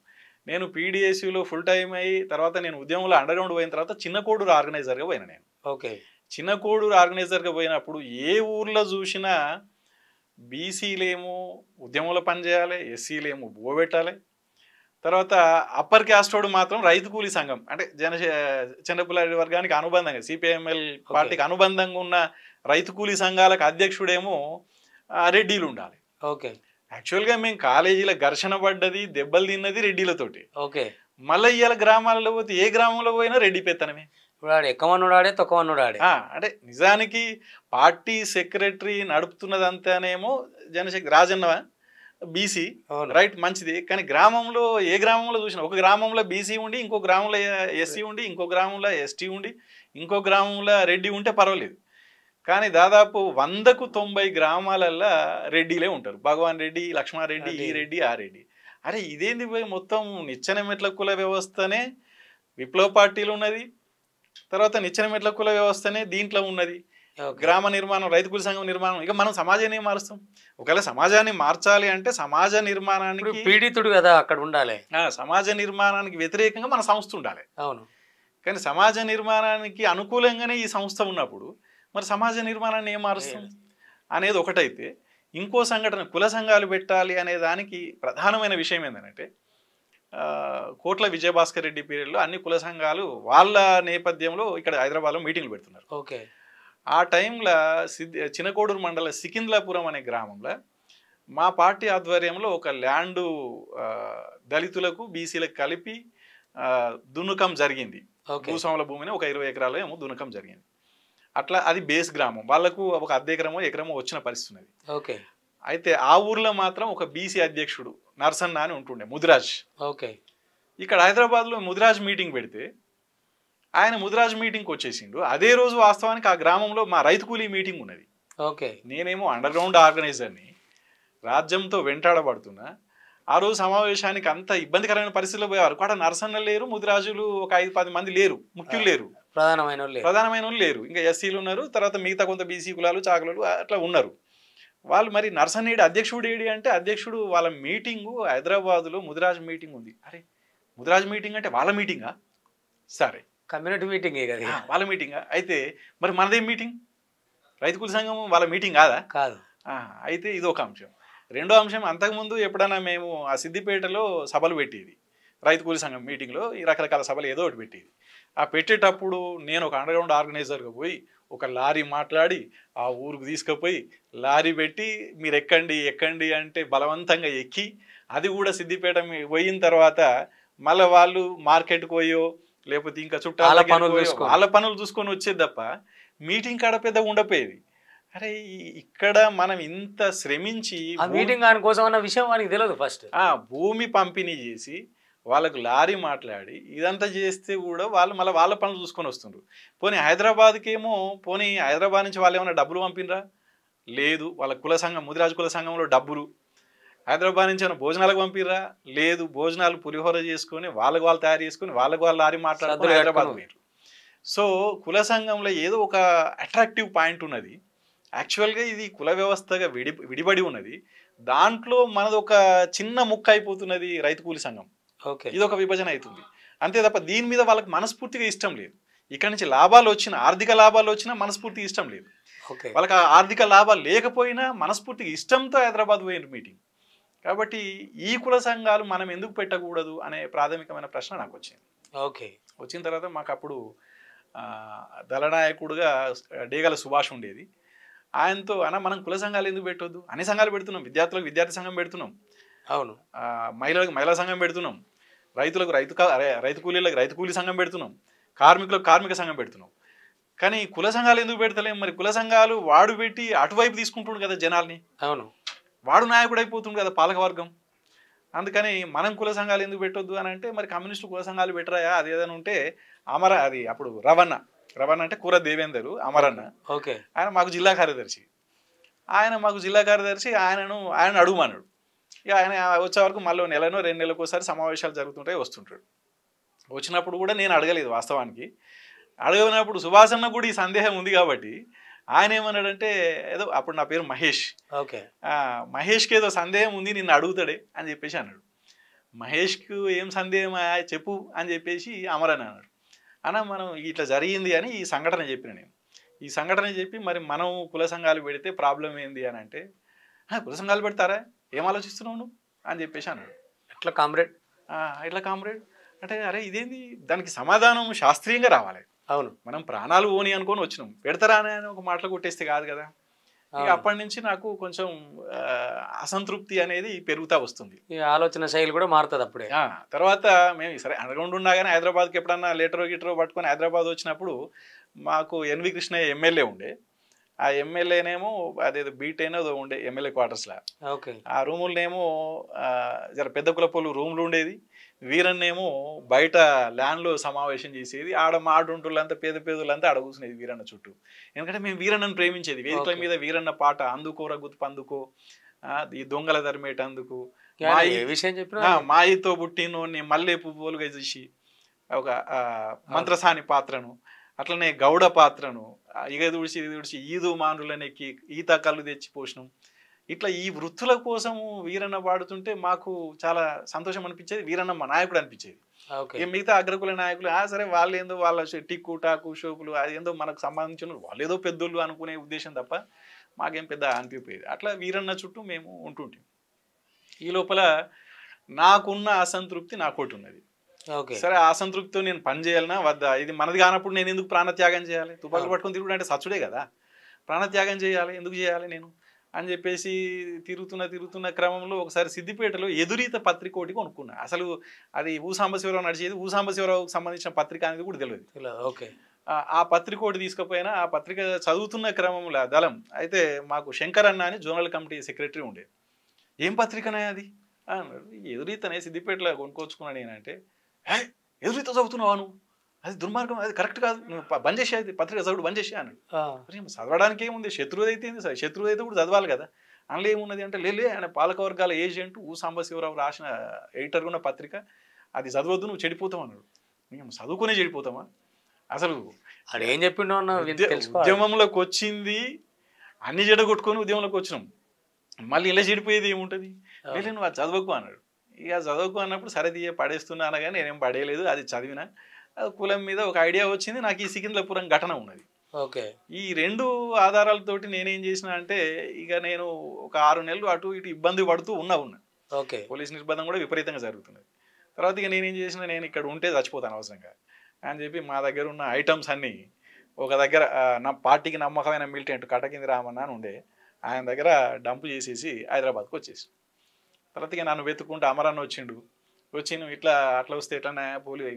నేను పీడిఎస్యూలో ఫుల్ టైం అయ్యి తర్వాత నేను ఉద్యమంలో అండర్ గ్రౌండ్ పోయిన తర్వాత చిన్న కోడూరు ఆర్గనైజర్గా పోయినా నేను. ఓకే. చిన్న కోడూరు ఆర్గనైజర్గా పోయినప్పుడు ఏ ఊర్లో చూసినా బీసీలేమో ఉద్యమంలో పనిచేయాలి, ఎస్సీలేమో బువ్వ పెట్టాలి, తర్వాత అప్పర్ క్యాస్ట్ వాడు మాత్రం రైతు కూలీ సంఘం అంటే చంద్రపుల్లారెడ్డి వర్గానికి అనుబంధంగా సిపిఐఎంఎల్ పార్టీకి అనుబంధంగా ఉన్న రైతు కూలీ సంఘాలకు అధ్యక్షుడేమో రెడ్డిలు ఉండాలి. ఓకే. యాక్చువల్గా మేము కాలేజీలో ఘర్షణ పడ్డది, దెబ్బలు తిన్నది రెడ్డిలతోటి. ఓకే. మళ్ళీ ఇవాళ గ్రామాలలో పోతే ఏ గ్రామంలో పోయినా రెడ్డి పెత్తనమే. ఎక్కువనుడాడే తక్కువనుడాడే. అంటే నిజానికి పార్టీ సెక్రటరీ నడుపుతున్నదంతానేమో జనశక్తి రాజన్న బీసీ, రైట్, మంచిది. కానీ గ్రామంలో ఏ గ్రామంలో చూసినా ఒక గ్రామంలో బీసీ ఉండి, ఇంకో గ్రామంలో ఎస్సీ ఉండి, ఇంకో గ్రామంలో ఎస్టీ ఉండి, ఇంకో గ్రామంలో రెడ్డి ఉంటే పర్వాలేదు. కానీ దాదాపు 100కు 90 గ్రామాలల్లో రెడ్డిలే ఉంటారు. భగవాన్ రెడ్డి, లక్ష్మారెడ్డి, ఈ రెడ్డి, ఆ రెడ్డి. అరే ఇదేంది పోయి మొత్తం నిచ్చెన మెట్ల కుల వ్యవస్థనే విప్లవ పార్టీలు ఉన్నది, తర్వాత నిచ్చెన మెట్ల కుల వ్యవస్థనే దీంట్లో ఉన్నది. గ్రామ నిర్మాణం, రైతు కూలి సంఘం నిర్మాణం. ఇక మనం సమాజాన్ని మారుస్తాం. ఒకవేళ సమాజాన్ని మార్చాలి అంటే సమాజ నిర్మాణానికి పీడితుడు కదా అక్కడ ఉండాలి. సమాజ నిర్మాణానికి వ్యతిరేకంగా మన సంస్థ ఉండాలి. అవును. కానీ సమాజ నిర్మాణానికి అనుకూలంగానే ఈ సంస్థ ఉన్నప్పుడు మరి సమాజ నిర్మాణాన్ని ఏం మారుస్తాం అనేది ఒకటైతే, ఇంకో సంఘటన కుల సంఘాలు పెట్టాలి అనే దానికి ప్రధానమైన విషయం ఏంటంటే కోట్ల విజయభాస్కర్ రెడ్డి పీరియడ్లో అన్ని కుల సంఘాలు వాళ్ళ నేపథ్యంలో ఇక్కడ హైదరాబాద్లో మీటింగ్లు పెడుతున్నారు. ఓకే. ఆ టైంలో చినకోడూరు మండల సికింద్లాపురం అనే గ్రామంలో మా పార్టీ ఆధ్వర్యంలో ఒక ల్యాండు దళితులకు బీసీలకు కలిపి దున్నుకం జరిగింది. భూస్వాముల భూమిని ఒక 20 ఎకరాలు ఏమో దున్నుకం జరిగింది. అట్లా అది బేస్ గ్రామం, వాళ్ళకు ఒక అర్ధ ఎకరమో వచ్చిన పరిస్థితి ఉన్నది. ఓకే. అయితే ఆ ఊర్లో మాత్రం ఒక బీసీ అధ్యక్షుడు నర్సన్న అని ఉంటుండే, ముదిరాజ్. ఓకే. ఇక్కడ హైదరాబాద్లో ముదిరాజ్ మీటింగ్ పెడితే ఆయన ముదిరాజ్ మీటింగ్కి వచ్చేసిండు. అదే రోజు వాస్తవానికి ఆ గ్రామంలో మా రైతు కూలీ మీటింగ్ ఉన్నది. ఓకే. నేనేమో అండర్ గ్రౌండ్ ఆర్గనైజర్ని, రాజ్యంతో వెంటాడబడుతున్నా. ఆ రోజు సమావేశానికి అంత ఇబ్బందికరమైన పరిస్థితుల్లో పోయేవారు. కూడా నర్సన్న లేరు, ముదిరాజులు ఒక 5-10 మంది లేరు, ముఖ్యులు లేరు, ప్రధానమైన వాళ్ళు లేరు. ఇంకా ఎస్సీలు ఉన్నారు, తర్వాత మిగతా కొంత బీసీ కులాలు, చాకులు అట్లా ఉన్నారు. వాళ్ళు మరి నర్సన్న అధ్యక్షుడు ఏడి అంటే అధ్యక్షుడు వాళ్ళ మీటింగు హైదరాబాదులో ముదిరాజ్ మీటింగ్ ఉంది. అరే ముదిరాజ్ మీటింగ్ అంటే వాళ్ళ మీటింగా? సరే, కమ్యూనిటీ మీటింగ్ కదా వాళ్ళ మీటింగా. అయితే మరి మనదేం మీటింగ్? రైతు కూలి సంఘం వాళ్ళ మీటింగ్ కాదా? కాదు. అయితే ఇది ఒక అంశం. రెండో అంశం, అంతకుముందు ఎప్పుడైనా మేము ఆ సిద్దిపేటలో సభలు పెట్టేది, రైతు కూలి సంఘం మీటింగ్లో ఈ రకరకాల సభలు ఏదో ఒకటి పెట్టేది. ఆ పెట్టేటప్పుడు నేను ఒక అండర్ గ్రౌండ్ ఆర్గనైజర్గా పోయి ఒక లారీ మాట్లాడి ఆ ఊరికి తీసుకుపోయి లారీ పెట్టి మీరు ఎక్కండి అంటే బలవంతంగా ఎక్కి, అది కూడా సిద్దిపేట పోయిన తర్వాత మళ్ళీ వాళ్ళు మార్కెట్కి పోయో లేకపోతే ఇంకా చుట్టాల వాళ్ళ పనులు చూసుకొని వచ్చేది తప్ప మీటింగ్ కాడ పెద్దగా ఉండపోయేది. అరే ఇక్కడ మనం ఇంత శ్రమించి మీటింగ్ కోసం అన్న విషయం వానికి తెలియదు. ఫస్ట్ భూమి పంపిణీ చేసి వాళ్ళకు లారీ మాట్లాడి ఇదంతా చేస్తే కూడా వాళ్ళు మళ్ళీ వాళ్ళ పనులు చూసుకొని వస్తుండ్రు. పోనీ హైదరాబాద్కేమో హైదరాబాద్ నుంచి వాళ్ళు ఏమైనా డబ్బులు పంపినరా? లేదు. వాళ్ళ కుల సంఘం, ముదిరాజు కుల సంఘంలో డబ్బులు. హైదరాబాద్ నుంచి ఏమైనా భోజనాలకు పంపినరా? లేదు. భోజనాలు పులిహోర చేసుకొని వాళ్ళు తయారు చేసుకొని వాళ్ళు లారీ మాట్లాడుకొని హైదరాబాద్ పోయారు. సో కుల సంఘంలో ఏదో ఒక అట్రాక్టివ్ పాయింట్ ఉన్నది. యాక్చువల్గా ఇది కుల వ్యవస్థగా విడిబడి ఉన్నది. దాంట్లో మనది ఒక చిన్న ముక్క అయిపోతున్నది రైతు కూలి సంఘం. ఇది ఒక విభజన అవుతుంది అంతే తప్ప దీని మీద వాళ్ళకి మనస్ఫూర్తిగా ఇష్టం లేదు. ఇక్కడ నుంచి లాభాలు వచ్చినా, ఆర్థిక లాభాలు వచ్చినా మనస్ఫూర్తిగా ఇష్టం లేదు. వాళ్ళకి ఆర్థిక లాభాలు లేకపోయినా మనస్ఫూర్తిగా ఇష్టంతో హైదరాబాద్ పోయిన మీటింగ్. కాబట్టి ఈ కుల సంఘాలు మనం ఎందుకు పెట్టకూడదు అనే ప్రాథమికమైన ప్రశ్న నాకు వచ్చింది. వచ్చిన తర్వాత మాకు అప్పుడు దళనాయకుడుగా డేగల సుభాష్ ఉండేది. ఆయనతో మనం కుల సంఘాలు ఎందుకు పెట్టొద్దు, అన్ని సంఘాలు పెడుతున్నాం. విద్యార్థులకు విద్యార్థి సంఘం పెడుతున్నాం, అవును, మహిళలకు మహిళా సంఘం పెడుతున్నాం, రైతులకు రైతు కూలీలకు రైతు కూలీ సంఘం పెడుతున్నాం, కార్మికులకు కార్మిక సంఘం పెడుతున్నాం. కానీ కుల సంఘాలు ఎందుకు పెడతలేం? మరి కుల సంఘాలు వాడు పెట్టి అటువైపు తీసుకుంటుండు కదా జనాల్ని. అవును, వాడు నాయకుడు అయిపోతుండు కదా పాలకవర్గం. అందుకని మనం కుల సంఘాలు ఎందుకు పెట్టొద్దు అని అంటే మరి కమ్యూనిస్టు కుల సంఘాలు పెట్టరాయా? అది ఏదైనా ఉంటే అది అప్పుడు రవణ అంటే కూర దేవేందరు అమరన్న, ఆయన మాకు జిల్లా కార్యదర్శి. ఆయన అడుగుమన్నాడు. ఇక ఆయన వచ్చే వరకు మళ్ళీ నెలనో 2 నెలలకు ఒకసారి సమావేశాలు జరుగుతుంటాయి, వస్తుంటాడు. వచ్చినప్పుడు కూడా నేను అడగలేదు వాస్తవానికి. అడగనప్పుడు సుభాష్ అన్న కూడా ఈ సందేహం ఉంది కాబట్టి ఆయన ఏమన్నాడంటే ఏదో అప్పుడు నా పేరు మహేష్, ఓకే. మహేష్కి ఏదో సందేహం ఉంది నిన్ను అడుగుతాడే అని చెప్పేసి అన్నాడు. మహేష్కు ఏం సందేహం చెప్పు అని చెప్పేసి అమరన్ అన్నాడు. అన్న మనం ఇట్లా జరిగింది అని ఈ సంఘటన చెప్పిన నేను. ఈ సంఘటన చెప్పి మరి మనం కుల సంఘాలు పెడితే ప్రాబ్లం ఏంది అని అంటే, కుల సంఘాలు పెడతారా, ఏం ఆలోచిస్తున్నావు నువ్వు అని చెప్పేసి అన్నాడు. ఎట్లా కామ్రేడ్? ఎట్లా కామ్రేడ్ అంటే, అరే ఇదేంది, దానికి సమాధానం శాస్త్రీయంగా రావాలి. అవును, మనం ప్రాణాలు ఓని అనుకొని వచ్చినాం, పెడతారా అని ఒక మాటలు కొట్టేస్తే కాదు కదా. ఇక అప్పటి నుంచి నాకు కొంచెం అసంతృప్తి అనేది పెరుగుతూ వస్తుంది. ఈ ఆలోచన శైలి కూడా మారుతుంది అప్పుడే. తర్వాత మేము సరే అండర్గ్రౌండ్ ఉన్నా కానీ హైదరాబాద్కి ఎప్పుడన్నా లేటరో గిటరో పట్టుకొని హైదరాబాద్ వచ్చినప్పుడు మాకు ఎన్వి కృష్ణయ్య ఎమ్మెల్యే ఉండే. ఆ ఎమ్మెల్యేనేమో అదేదో బీట్ అయినా ఉండే ఎమ్మెల్యే క్వార్టర్స్లో. ఓకే. ఆ రూములనేమో జర పెద్ద కులపోళ్ళు రూమ్లు ఉండేది, వీరన్నేమో బయట ల్యాండ్లో సమావేశం చేసేది. ఆడ మాడుంటులంతా పేద పేదలంతా ఆడ కూర్చునేది వీరన్న చుట్టూ. ఎందుకంటే మేము వీరన్నను ప్రేమించేది. వేదికల మీద వీరన్న పాట అందుకోర గుత్పందుకో, ఈ దొంగల ధర్మేట అందుకు, విషయం చెప్పిన మాయితో పుట్టినోని మల్లె పువ్వులుగా చూసి ఒక మంత్రసాని పాత్రను, అట్లనే గౌడ పాత్రను, ఇగ తుడిచి ఇది తుడిచి ఈదు మానులనెక్కి ఈత కళ్ళు తెచ్చి పోషణం, ఇట్లా ఈ వృత్తుల కోసము వీరన్న పాడుతుంటే మాకు చాలా సంతోషం అనిపించేది. వీరన్న మా నాయకుడు అనిపించేది. మిగతా అగ్రకుల నాయకులు సరే వాళ్ళు ఏందో వాళ్ళ టిక్కు టాకు షోపులు అది ఏందో మనకు సంబంధించిన వాళ్ళు ఏదో పెద్దోళ్ళు అనుకునే ఉద్దేశం తప్ప మాకేం పెద్ద అనిపించేది. అట్లా వీరన్న చుట్టూ మేము ఉంటుంటాం. ఈ లోపల నాకున్న అసంతృప్తి నాకోటి ఉన్నది. సరే ఆ అసంతృప్తితో నేను పని చేయాలన్నా వద్దా, ఇది మనది కానప్పుడు నేను ఎందుకు ప్రాణత్యాగం చేయాలి, తుపాకులు పట్టుకొని తిరుగుడు అంటే సచ్చుడే కదా, ప్రాణత్యాగం చేయాలి, ఎందుకు చేయాలి నేను అని చెప్పేసి తిరుగుతున్న క్రమంలో ఒకసారి సిద్దిపేటలో ఎదురీత పత్రిక ఒకటి కొనుక్కున్నా. అసలు అది ఊసాంబశివరావు నడిచేది, ఊసాంబశివరావుకి సంబంధించిన పత్రిక అనేది కూడా తెలియదు. ఆ పత్రిక ఒకటి తీసుకుపోయినా ఆ పత్రిక చదువుతున్న క్రమంలో దళం అయితే మాకు శంకర్ అన్న అని జోనల్ కమిటీ సెక్రటరీ ఉండే. ఏం పత్రికనే అది అన్నాడు. ఎదురీతనే సిద్దిపేటలో కొనుక్కొచ్చుకున్నాను నేనంటే, ఎదురీత చదువుతున్నావా నువ్వు, అది దుర్మార్గం, అది కరెక్ట్ కాదు, నువ్వు బంద్ చేసేది పత్రిక చదువుడు బంద్ చేసే అన్నాడు. చదవడానికి ఏముంది, శత్రువు అయితే శత్రువు అయితే కూడా చదవాలి కదా. అందులో ఏమున్నది అంటే, లేలే ఆయన పాలకవర్గాల ఏజెంట్ ఊసాంబశివరావు రాసిన ఎడిటర్ ఉన్న పత్రిక, అది చదవద్దు నువ్వు చెడిపోతావు అన్నాడు. మేము చదువుకునే చెడిపోతామా అసలు, అది ఏం చెప్పిండో ఉద్యమంలోకి వచ్చింది అన్ని చెడగొట్టుకొని ఉద్యమంలోకి వచ్చినాం, మళ్ళీ ఇలా చెడిపోయేది ఏముంటుంది, లేదు నువ్వు అది చదవకు అన్నాడు. ఇక చదవకు అన్నప్పుడు సరే తీయ పడేస్తున్నాను కానీ నేనేం పడేయలేదు, అది చదివిన కులం మీద ఒక ఐడియా వచ్చింది. నాకు ఈ సికింద్రాపురం ఘటన ఉన్నది. ఈ రెండు ఆధారాలతోటి నేనేం చేసిన అంటే, ఇక నేను ఒక 6 నెలలు అటు ఇటు ఇబ్బంది పడుతూ ఉన్నా. పోలీస్ నిర్బంధం కూడా విపరీతంగా జరుగుతున్నది. తర్వాత ఇక నేనేం చేసిన, నేను ఇక్కడ ఉంటే చచ్చిపోతాను అవసరంగా అని చెప్పి మా దగ్గర ఉన్న ఐటమ్స్ అన్నీ ఒక దగ్గర నా పార్టీకి నమ్మకమైన మిలిటెంట్ కటకింది రామన్న అని ఉండే, ఆయన దగ్గర డంపు చేసేసి హైదరాబాద్కి వచ్చేసి, తర్వాత ఇక నన్ను వెతుక్కుంటూ అమరన్న వచ్చిండు. వచ్చి నువ్వు ఇట్లా అట్లా వస్తే ఎట్లన్నా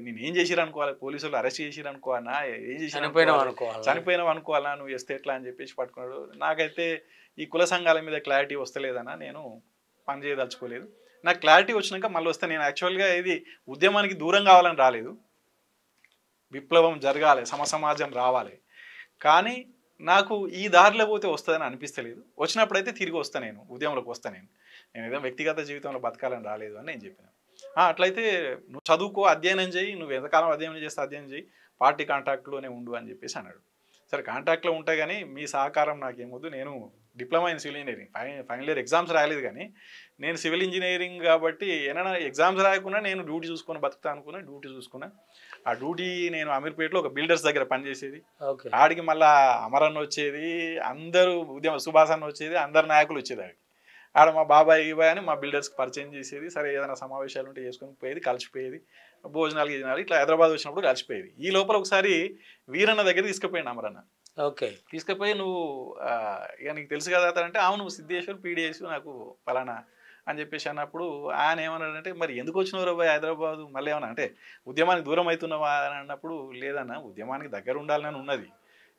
నేను ఏం చేసిరు అనుకోవాలి, పోలీసు వాళ్ళు అరెస్ట్ చేసిరు అనుకోవాలన్నా, ఏం చేసి చనిపోయినావు అనుకోవాలన్నా, నువ్వు చేస్తే ఎట్లా అని చెప్పేసి పట్టుకున్నాడు. నాకైతే ఈ కుల సంఘాల మీద క్లారిటీ వస్తలేదన్నా నేను పని చేయదలుచుకోలేదు. నాకు క్లారిటీ వచ్చినాక మళ్ళీ వస్తే, నేను యాక్చువల్గా ఇది ఉద్యమానికి దూరం కావాలని రాలేదు, విప్లవం జరగాలి, సమసమాజం రావాలి, కానీ నాకు ఈ దారిలో పోతే వస్తుందని అనిపిస్తలేదు. వచ్చినప్పుడైతే తిరిగి వస్తాను, నేను ఉద్యమంలోకి వస్తాను, నేను ఏదో వ్యక్తిగత జీవితంలో బతకాలని రాలేదు అని నేను చెప్పాను. అట్లయితే నువ్వు చదువుకో, అధ్యయనం చేయి, నువ్వు ఎంతకాలం అధ్యయనం చేస్తే అధ్యయనం చేయి, పార్టీ కాంటాక్ట్లోనే ఉండు అని చెప్పేసి అన్నాడు. సరే కాంటాక్ట్లో ఉంటాయి కానీ మీ సహకారం నాకేమొద్దు, నేను diploma in civil engineering final year exams రాయలేదు, కానీ నేను సివిల్ ఇంజనీరింగ్ కాబట్టి ఏమైనా ఎగ్జామ్స్ రాయకుండా నేను డ్యూటీ చూసుకొని బతుకుతా అనుకున్నా. డ్యూటీ చూసుకున్నా. ఆ డ్యూటీ నేను అమీర్పేటలో ఒక బిల్డర్స్ దగ్గర పనిచేసేది. ఆడికి మళ్ళీ అమరన్న వచ్చేది, అందరూ ఉద్యమ సుభాష్ అన్న వచ్చేది, అందరు నాయకులు వచ్చేది. ఆడికి ఆడ మా బాబాయ్ అని మా బిల్డర్స్కి పరిచయం చేసేది. సరే ఏదైనా సమావేశాలు ఉంటే చేసుకొని పోయేది, కలిసిపోయేది, భోజనాలు గిజనాలు ఇట్లా హైదరాబాద్ వచ్చినప్పుడు కలిసిపోయేది. ఈ లోపల ఒకసారి వీరన్న దగ్గర తీసుకుపోయాడు అమరన్న. తీసుకుపోయి నువ్వు ఇక నీకు తెలుసు కదా అంటే, అవును నువ్వు సిద్ధేశ్వర్ పీడిఎస్ నాకు ఫలానా అని చెప్పేసి అన్నప్పుడు ఆయన ఏమన్నాడంటే, మరి ఎందుకు వచ్చినవారు బాయ్ హైదరాబాదు, మళ్ళీ ఏమన్నా అంటే ఉద్యమానికి దూరం అవుతున్నావా అని అన్నప్పుడు, లేదన్నా ఉద్యమానికి దగ్గర ఉండాలని ఉన్నది,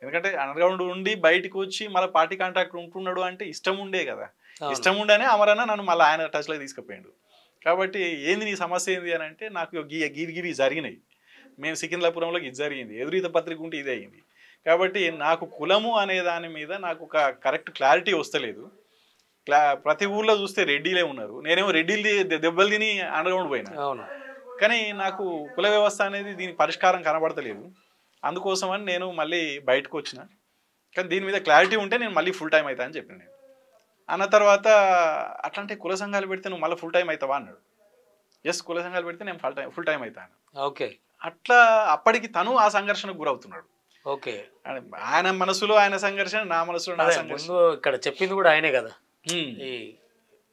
ఎందుకంటే అండర్గ్రౌండ్ ఉండి బయటకు వచ్చి మళ్ళీ పార్టీ కాంటాక్ట్ ఉంటున్నాడు అంటే ఇష్టం ఉండే కదా, ఇష్టం ఉండనే అమరన్న నన్ను మళ్ళీ ఆయన టచ్లో తీసుకుపోయాడు. కాబట్టి ఏంది నీ సమస్య ఏంది అని అంటే, నాకు గిరి జరిగినాయి, మేము సికింద్రాపురంలోకి ఇది జరిగింది, ఎదురీత పత్రిక ఉంటే ఇది అయింది, కాబట్టి నాకు కులము అనే దాని మీద నాకు ఒక కరెక్ట్ క్లారిటీ వస్తలేదు. ప్రతి ఊర్లో చూస్తే రెడ్డిలే ఉన్నారు, నేనేమో రెడ్డిలు దెబ్బలు తిని అండర్గ్రౌండ్ పోయినా, కానీ నాకు కుల వ్యవస్థ అనేది దీని పరిష్కారం కనబడతలేదు. అందుకోసమని నేను మళ్ళీ బయటకు వచ్చిన. కానీ దీని మీద క్లారిటీ ఉంటే నేను మళ్ళీ ఫుల్ టైం అవుతా అని చెప్పాను నేను. అన్న తర్వాత అట్లాంటి కుల సంఘాలు పెడితే నువ్వు మళ్ళీ ఫుల్ టైం అవుతావా అన్నాడు. ఎస్, కుల సంఘాలు పెడితే నేను ఫుల్ టైం అవుతాను. ఓకే. అట్లా అప్పటికి తను ఆ సంఘర్షణకు గురవుతున్నాడు. ఓకే. ఆయన మనసులో ఆయన సంఘర్షణ, నా మనసులో నా సంఘర్షణ. ముందు ఇక్కడ చెప్పింది కూడా ఆయనే కదా, ఈ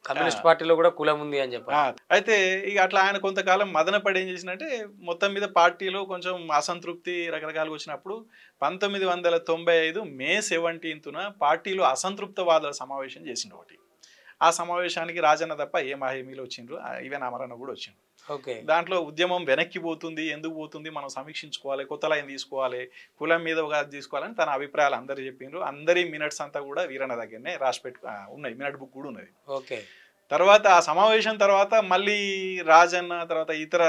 కమ్యూనిస్ట్ పార్టీలో కూడా కులం ఉంది అని చెప్పారు. అయితే ఇక అట్లా ఆయన కొంతకాలం మదన పడి ఏం చేసినంటే మొత్తం మీద పార్టీలో కొంచెం అసంతృప్తి రకరకాలుగా వచ్చినప్పుడు 1995 మే 17న పార్టీలో అసంతృప్తవాదుల సమావేశం చేసిండు ఒకటి. ఆ సమావేశానికి రాజన్న తప్ప ఏ మాహిమీలు వచ్చిండ్రు, ఈవెన్ అమరన్న కూడా వచ్చిండ్రు. ఓకే. దాంట్లో ఉద్యమం వెనక్కి పోతుంది, ఎందుకు పోతుంది, మనం సమీక్షించుకోవాలి, కొత్త లైన్ తీసుకోవాలి, కులం మీద ఒక తీసుకోవాలని తన అభిప్రాయాలు అందరు చెప్పిండ్రు. అందరి మినిట్స్ అంతా కూడా వీరన్న దగ్గరనే రాసి ఉన్నాయి, మినిట్ బుక్ కూడా ఉన్నది. ఓకే. తర్వాత ఆ సమావేశం తర్వాత మళ్ళీ రాజన్న తర్వాత ఇతర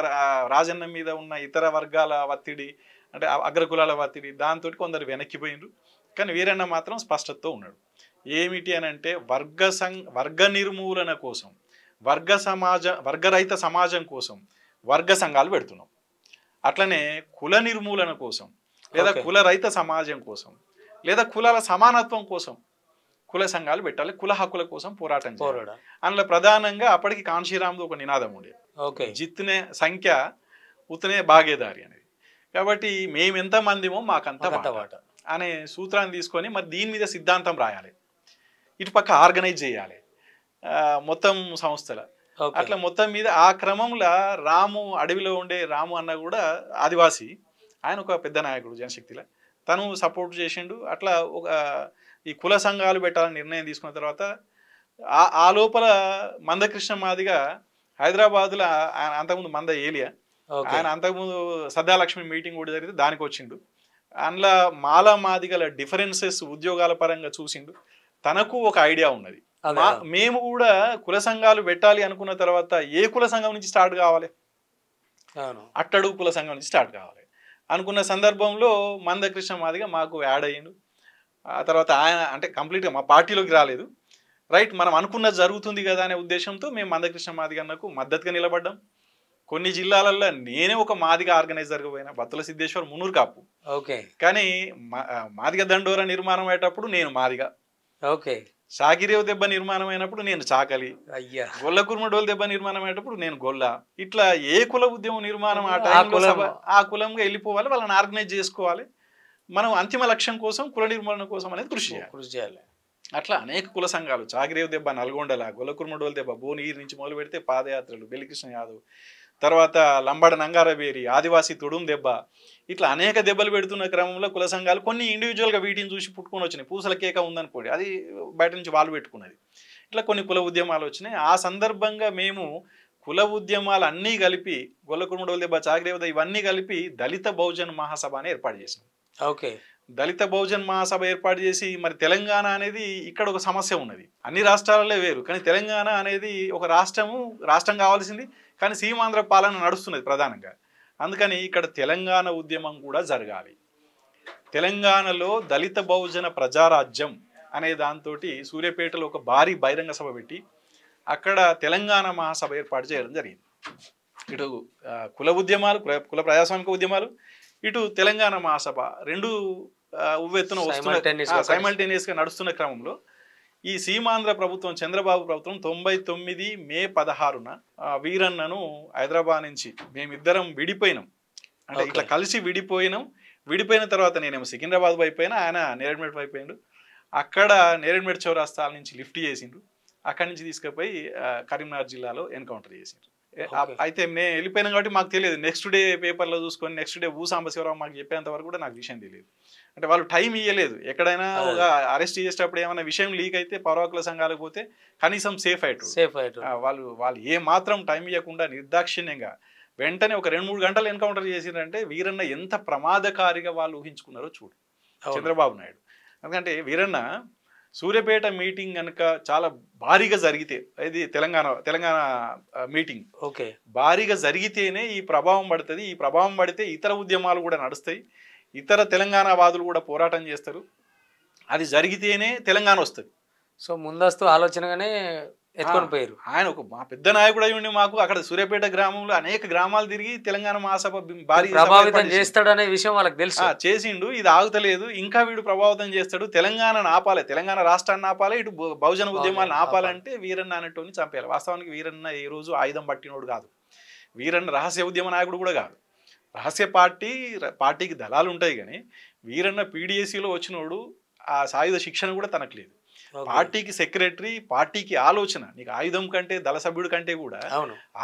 రాజన్న మీద ఉన్న ఇతర వర్గాల ఒత్తిడి, అంటే అగ్రకులాల ఒత్తిడి, దాంతో కొందరు వెనక్కిపోయిండ్రు. కానీ వీరన్న మాత్రం స్పష్టతతో ఉన్నాడు. ఏమిటి అని అంటే వర్గ నిర్మూలన కోసం, వర్గరహిత సమాజం కోసం వర్గ సంఘాలు పెడుతున్నాం. అట్లనే కుల నిర్మూలన కోసం లేదా కుల రహిత సమాజం కోసం లేదా కులాల సమానత్వం కోసం కుల సంఘాలు పెట్టాలి, కుల హక్కుల కోసం పోరాటం చేయాలి. అందులో ప్రధానంగా అప్పటికి కాంశీరామ్ది ఒక నినాదం ఉండేది, జిత్నే సంఖ్య ఉతనే భాగేదారి అనేది. కాబట్టి మేమెంత మందిమో మాకంత వాట అనే సూత్రాన్ని తీసుకొని మరి దీని మీద సిద్ధాంతం రాయాలి, ఇటుపక్క ఆర్గనైజ్ చేయాలి మొత్తం సంస్థల. అట్లా మొత్తం మీద ఆ క్రమంలో రాము, అడవిలో ఉండే రాము అన్న కూడా ఆదివాసి, ఆయన ఒక పెద్ద నాయకుడు జనశక్తిలో, తను సపోర్ట్ చేసిండు. అట్లా ఒక ఈ కుల సంఘాలు పెట్టాలని నిర్ణయం తీసుకున్న తర్వాత ఆ లోపల మందకృష్ణ మాదిగా హైదరాబాద్లో అంతకుముందు మంద ఏలియా, ఆయన అంతకుముందు సద్దాలక్ష్మి మీటింగ్ కూడా జరిగితే దానికి వచ్చిండు. అందులో మాలా మాదిగల డిఫరెన్సెస్ ఉద్యోగాల పరంగా చూసిండు. తనకు ఒక ఐడియా ఉన్నది, మేము కూడా కుల సంఘాలు పెట్టాలి అనుకున్న తర్వాత ఏ కుల సంఘం నుంచి స్టార్ట్ కావాలి, అట్టడుగు కుల సంఘం నుంచి స్టార్ట్ కావాలి అనుకున్న సందర్భంలో మందకృష్ణ మాదిగా మాకు యాడ్ అయ్యిండు. ఆ తర్వాత ఆయన అంటే కంప్లీట్గా మా పార్టీలోకి రాలేదు. రైట్, మనం అనుకున్నది జరుగుతుంది కదా అనే ఉద్దేశంతో మేము మందకృష్ణ మాదిగన్నకు మద్దతుగా నిలబడ్డాం. కొన్ని జిల్లాలలో నేనే ఒక మాదిగ ఆర్గనైజర్గా పోయినా, బత్తుల సిద్ధేశ్వర్, మున్నూరు కాపు. ఓకే. కానీ మాదిగ దండోర నిర్మాణం అయ్యేటప్పుడు నేను మాదిగ. ఓకే. సాగిరేవు దెబ్బ నిర్మాణం అయినప్పుడు నేను చాకలి. అయ్యా. గొల్ల కుర్మడోలు దెబ్బ నిర్మాణం అయ్యేటప్పుడు నేను గొల్ల. ఇట్లా ఏ కుల ఉద్యమం నిర్మాణం ఆ టైంలో ఆ కులంగా వెళ్ళిపోవాలి, వాళ్ళని ఆర్గనైజ్ చేసుకోవాలి. మనం అంతిమ లక్ష్యం కోసం, కుల నిర్మూలన కోసం అనేది కృషి చేయాలి. అట్లా అనేక కుల సంఘాలు, చాగిరేవు దెబ్బ నల్గొండల, గొల్ల కుర్మడోలు దెబ్బ భువనగిరి నుంచి మొదలు పెడితే పాదయాత్రలు, బెల్లికృష్ణ యాదవ్, తర్వాత లంబాడ నంగారబేరి, ఆదివాసీ తొడుం దెబ్బ, ఇట్లా అనేక దెబ్బలు పెడుతున్న క్రమంలో కుల సంఘాలు కొన్ని ఇండివిజువల్గా వీటిని చూసి పుట్టుకొని వచ్చినాయి. పూసల కేక ఉందనుకోండి, అది బయట నుంచి వాళ్ళు పెట్టుకున్నది. ఇట్లా కొన్ని కుల ఉద్యమాలు వచ్చినాయి. ఆ సందర్భంగా మేము కుల ఉద్యమాలు అన్నీ కలిపి, గొల్ల కుర్మడోలు దెబ్బ, చాగిరేవు దెబ్బ ఇవన్నీ కలిపి దళిత బహుజన్ మహాసభ అని ఏర్పాటు చేసినాం. ఓకే. దళిత బహుజన్ మహాసభ ఏర్పాటు చేసి, మరి తెలంగాణ అనేది ఇక్కడ ఒక సమస్య ఉన్నది, అన్ని రాష్ట్రాలలో వేరు, కానీ తెలంగాణ అనేది ఒక రాష్ట్రం కావాల్సింది, కానీ సీమాంధ్ర పాలన నడుస్తున్నది ప్రధానంగా. అందుకని ఇక్కడ తెలంగాణ ఉద్యమం కూడా జరగాలి. తెలంగాణలో దళిత బహుజన ప్రజారాజ్యం అనే దాంతో సూర్యాపేటలో ఒక భారీ బహిరంగ సభ పెట్టి అక్కడ తెలంగాణ మహాసభ ఏర్పాటు చేయడం జరిగింది. ఇటు కుల ఉద్యమాలు, కుల ప్రజాస్వామిక ఉద్యమాలు, ఇటు తెలంగాణ మహాసభ రెండు ఉవ్వెత్తున సైమల్టేనియస్గా నడుస్తున్న క్రమంలో ఈ సీమాంధ్ర ప్రభుత్వం, చంద్రబాబు ప్రభుత్వం 99 మే 16న వీరన్నను హైదరాబాద్ నుంచి మేమిద్దరం విడిపోయినాం. అంటే ఇట్లా కలిసి విడిపోయిన తర్వాత నేనేమో సికింద్రాబాద్ వైపోయినా, ఆయన నేరేడ్మెట్ వైపోయిండు. అక్కడ నేరేడ్మెట్ చౌరాస్తాల నుంచి లిఫ్ట్ చేసిండ్రు, అక్కడి నుంచి తీసుకుపోయి కరీంనగర్ జిల్లాలో ఎన్కౌంటర్ చేసిండ్రు. అయితే నేను వెళ్ళిపోయినా కాబట్టి మాకు తెలియదు. నెక్స్ట్ డే పేపర్లో చూసుకొని నెక్స్ట్ డే సాంబశివరావు మాకు చెప్పేంత వరకు కూడా నాకు విషయం తెలియదు. అంటే వాళ్ళు టైం ఇవ్వలేదు. ఎక్కడైనా ఒక అరెస్ట్ చేసేటప్పుడు ఏమైనా విషయం లీక్ అయితే పౌరకుల సంఘాలకు పోతే కనీసం సేఫ్ అయ్యారు. వాళ్ళు ఏ మాత్రం టైం ఇవ్వకుండా నిర్దాక్షిణ్యంగా వెంటనే ఒక 2-3 గంటలు ఎన్కౌంటర్ చేసిందంటే వీరన్న ఎంత ప్రమాదకారిగా వాళ్ళు ఊహించుకున్నారో చూడు చంద్రబాబు నాయుడు. ఎందుకంటే వీరన్న సూర్యాపేట మీటింగ్ కనుక చాలా భారీగా జరిగితే, ఇది తెలంగాణ మీటింగ్ భారీగా జరిగితేనే ఈ ప్రభావం పడుతుంది. ఈ ప్రభావం పడితే ఇతర ఉద్యమాలు కూడా నడుస్తాయి, ఇతర తెలంగాణ వాదులు కూడా పోరాటం చేస్తారు. అది జరిగితేనే తెలంగాణ వస్తుంది. సో ముందస్తు ఆలోచనగానే ఎత్తుకొని పోయారు. ఆయన ఒక మా పెద్ద నాయకుడు అయి ఉండి మాకు అక్కడ సూర్యాపేట గ్రామంలో అనేక గ్రామాలు తిరిగి తెలంగాణ మహాసభ భారీ సభ ప్రభావితం ఏర్పాటు చేసిండు. చేస్తాడనే విషయం వాళ్ళకి తెలుసు. చేసిండు. ఇది ఆగుతలేదు, ఇంకా వీడు ప్రభావితం చేస్తాడు, తెలంగాణను ఆపాలి, తెలంగాణ రాష్ట్రాన్ని ఆపాలి, ఇటు బహుజన ఉద్యమాలను ఆపాలంటే వీరన్న అనేటోని చంపేయాలి. వాస్తవానికి వీరన్న ఏ రోజు ఆయుధం పట్టినోడు కాదు, వీరన్న రహస్య ఉద్యమ నాయకుడు కూడా కాదు. రహస్య పార్టీకి దళాలు ఉంటాయి, కానీ వీరన్న పీడిఎస్సిలో వచ్చినోడు ఆ సాయుధ శిక్షణ కూడా తనకు లేదు. పార్టీకి సెక్రటరీ, పార్టీకి ఆలోచన, నీకు ఆయుధం కంటే దళ సభ్యుడి కంటే కూడా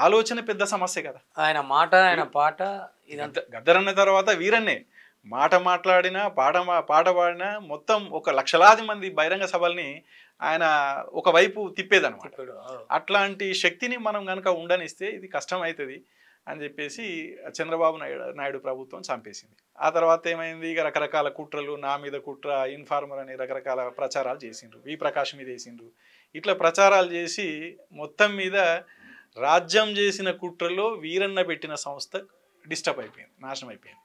ఆలోచన పెద్ద సమస్య కదా. ఆయన మాట, ఆయన పాట, ఇదంతా గద్దరన్న తర్వాత వీరన్నే మాట మాట్లాడినా పాట పాడినా మొత్తం ఒక లక్షలాది మంది బహిరంగ సభల్ని ఆయన ఒకవైపు తిప్పేదన్నమాట. అట్లాంటి శక్తిని మనం కనుక ఉండనిస్తే ఇది కష్టం అవుతుంది అని చెప్పేసి చంద్రబాబు నాయుడు ప్రభుత్వం చంపేసింది. ఆ తర్వాత ఏమైంది, ఇక రకరకాల కుట్రలు, నా మీద కుట్ర, ఇన్ఫార్మర్ అని రకరకాల ప్రచారాలు చేసిండ్రు, వి ప్రకాష్ మీద వేసిండ్రు. ఇట్లా ప్రచారాలు చేసి మొత్తం మీద రాజ్యం చేసిన కుట్రలో వీరన్న పెట్టిన సంస్థ డిస్టర్బ్ అయిపోయింది, నాశనం అయిపోయింది.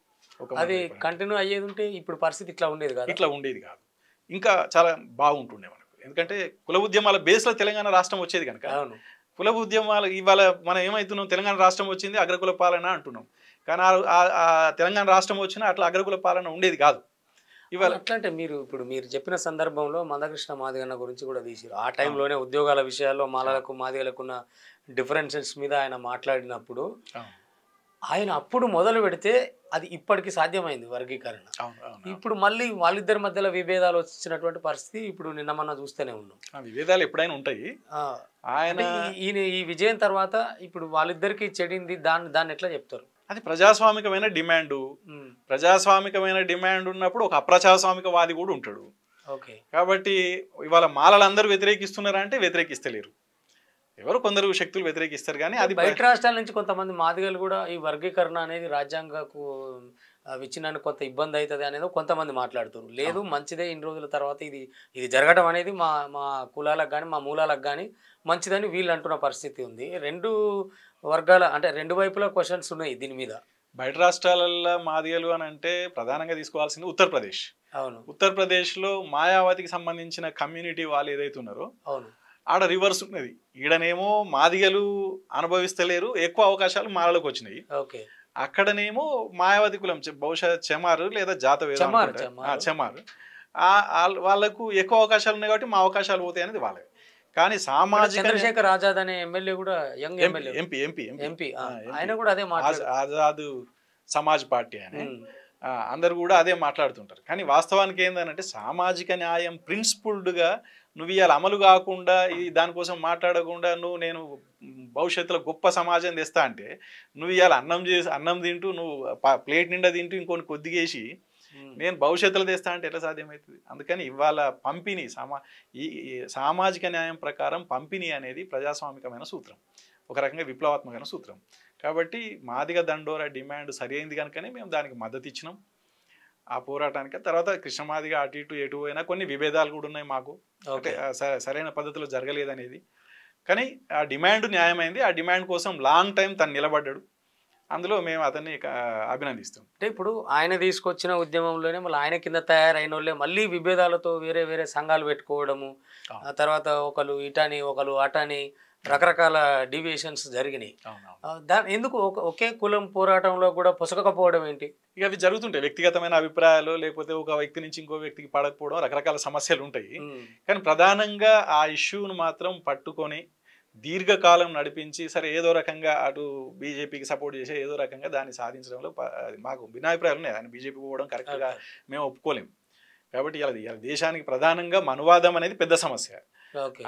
అది కంటిన్యూ అయ్యేది ఉంటే ఇప్పుడు పరిస్థితి ఇట్లా ఉండేది కాదు, ఇట్లా ఉండేది కాదు, ఇంకా చాలా బాగుంటుండే మనకు. ఎందుకంటే కుల ఉద్యమాల బేస్లో తెలంగాణ రాష్ట్రం వచ్చేది కనుక. కుల ఉద్యమాలు ఇవాళ మనం ఏమవుతున్నాం, తెలంగాణ రాష్ట్రం వచ్చింది అగ్రకుల పాలన అంటున్నాం, కానీ ఆ తెలంగాణ రాష్ట్రం వచ్చినా అట్లా అగ్రకుల పాలన ఉండేది కాదు. ఇవాళ అట్లంటే మీరు చెప్పిన సందర్భంలో మందకృష్ణ మాదిగన్న గురించి కూడా తీసిరు. ఆ టైంలోనే ఉద్యోగాల విషయాల్లో మాలలకు మాదిగలకు ఉన్న డిఫరెన్సెస్ మీద ఆయన మాట్లాడినప్పుడు ఆయన అప్పుడు మొదలు పెడితే అది ఇప్పటికి సాధ్యమైంది వర్గీకరణ. ఇప్పుడు మళ్ళీ వాళ్ళిద్దరి మధ్యలో విభేదాలు వచ్చినటువంటి పరిస్థితి ఇప్పుడు నిన్న మొన్న చూస్తూనే ఉన్నాం. విభేదాలు ఎప్పుడైనా ఉంటాయి. ఆయన ఈ విజయం తర్వాత ఇప్పుడు వాళ్ళిద్దరికి చెడింది, దాన్ని ఎట్లా చెప్తారు? అది ప్రజాస్వామికమైన డిమాండ్. ప్రజాస్వామికమైన డిమాండ్ ఉన్నప్పుడు ఒక అప్రజాస్వామికవాది కూడా ఉంటాడు. కాబట్టి ఇవాళ మాలలందరూ వ్యతిరేకిస్తున్నారంటే వ్యతిరేకిస్తలేరు, ఎవరు కొందరు శక్తులు వ్యతిరేకిస్తారు. కానీ అది బయట రాష్ట్రాల నుంచి కొంతమంది మాదిగలు కూడా ఈ వర్గీకరణ అనేది రాజ్యాంగకు విచ్చినానికి కొంత ఇబ్బంది అవుతుంది అనేది కొంతమంది మాట్లాడుతున్నారు. లేదు, మంచిదే, ఇన్ని రోజుల తర్వాత ఇది జరగడం అనేది మా కులాలకు కానీ మా మూలాలకు కానీ మంచిదని వీళ్ళు అంటున్న పరిస్థితి ఉంది. రెండు వర్గాల అంటే రెండు వైపులా క్వశ్చన్స్ ఉన్నాయి దీని మీద. బయట రాష్ట్రాలలో మాదిగలు అని అంటే ప్రధానంగా తీసుకోవాల్సింది ఉత్తరప్రదేశ్. అవును, ఉత్తరప్రదేశ్లో మాయావతికి సంబంధించిన కమ్యూనిటీ వాళ్ళు ఏదైతే ఉన్నారో అవును, ఆడ రివర్స్ ఉన్నది. ఈడనేమో మాదిగలు అనుభవిస్తలేరు, ఎక్కువ అవకాశాలు మాలలకు వచ్చినాయి. అక్కడనేమో మాయావతి కులం, బహుశా చెమారు లేదా జాతవేద చెమారు, వాళ్ళకు ఎక్కువ అవకాశాలు ఉన్నాయి కాబట్టి మా అవకాశాలు పోతాయి అనేది వాళ్ళకి. కానీ సామాజిక చంద్రశేఖర్ ఆజాద్ అనే ఎమ్మెల్యే కూడా యంగ్ ఎంపీ ఆయన కూడా అదే ఆజాద్ సమాజ్ పార్టీ అని అందరు కూడా అదే మాట్లాడుతుంటారు. కానీ వాస్తవానికి ఏంటంటే సామాజిక న్యాయం ప్రిన్సిపుల్డ్గా నువ్వు ఇవాళ అమలు కాకుండా దానికోసం మాట్లాడకుండా నేను భవిష్యత్తులో గొప్ప సమాజం తెస్తా అంటే నువ్వు ఇవాళ అన్నం తింటూ నువ్వు ప్లేట్ నిండా తింటూ ఇంకొని కొద్దిగేసి నేను భవిష్యత్తులో తెస్తా అంటే ఎట్లా సాధ్యమవుతుంది? అందుకని ఇవాళ పంపిణీ ఈ సామాజిక న్యాయం ప్రకారం పంపిణీ అనేది ప్రజాస్వామికమైన సూత్రం, ఒక రకంగా విప్లవాత్మకమైన సూత్రం. కాబట్టి మాదిగ దండోరా డిమాండ్ సరైంది కనుకనే మేము దానికి మద్దతు ఇచ్చినాం ఆ పోరాటానికి. తర్వాత కృష్ణమాదిగా అటు ఇటు ఎటు పోయినా కొన్ని విభేదాలు కూడా ఉన్నాయి మాకు, అంటే సరైన పద్ధతిలో జరగలేదనేది. కానీ ఆ డిమాండ్ న్యాయమైంది. ఆ డిమాండ్ కోసం లాంగ్ టైం తను నిలబడ్డాడు, అందులో మేము అతన్ని అభినందిస్తాం. అంటే ఇప్పుడు ఆయన తీసుకొచ్చిన ఉద్యమంలోనే మళ్ళీ ఆయన కింద తయారైన వాళ్ళే మళ్ళీ విభేదాలతో వేరే వేరే సంఘాలు పెట్టుకోవడము, ఆ తర్వాత ఒకరు ఇటని ఒకరు అటని రకరకాల డీవియేషన్స్ జరిగినాయి. ఎందుకు ఒకే కులం పోరాటంలో కూడా పొసగకపోవడం ఏంటి? ఇక అవి జరుగుతుంటాయి, వ్యక్తిగతమైన అభిప్రాయాలు, లేకపోతే ఒక వ్యక్తి నుంచి ఇంకో వ్యక్తికి పడకపోవడం, రకరకాల సమస్యలు ఉంటాయి. కానీ ప్రధానంగా ఆ ఇష్యూను మాత్రం పట్టుకొని దీర్ఘకాలం నడిపించి సరే ఏదో రకంగా అటు బీజేపీకి సపోర్ట్ చేసి ఏదో రకంగా దాన్ని సాధించడంలో మాకు భిన్నాభిప్రాయాలు ఉన్నాయి. ఆయన బీజేపీ పోవడం కరెక్ట్గా మేము ఒప్పుకోలేము. కాబట్టి ఇలా దేశానికి ప్రధానంగా మనువాదం అనేది పెద్ద సమస్య.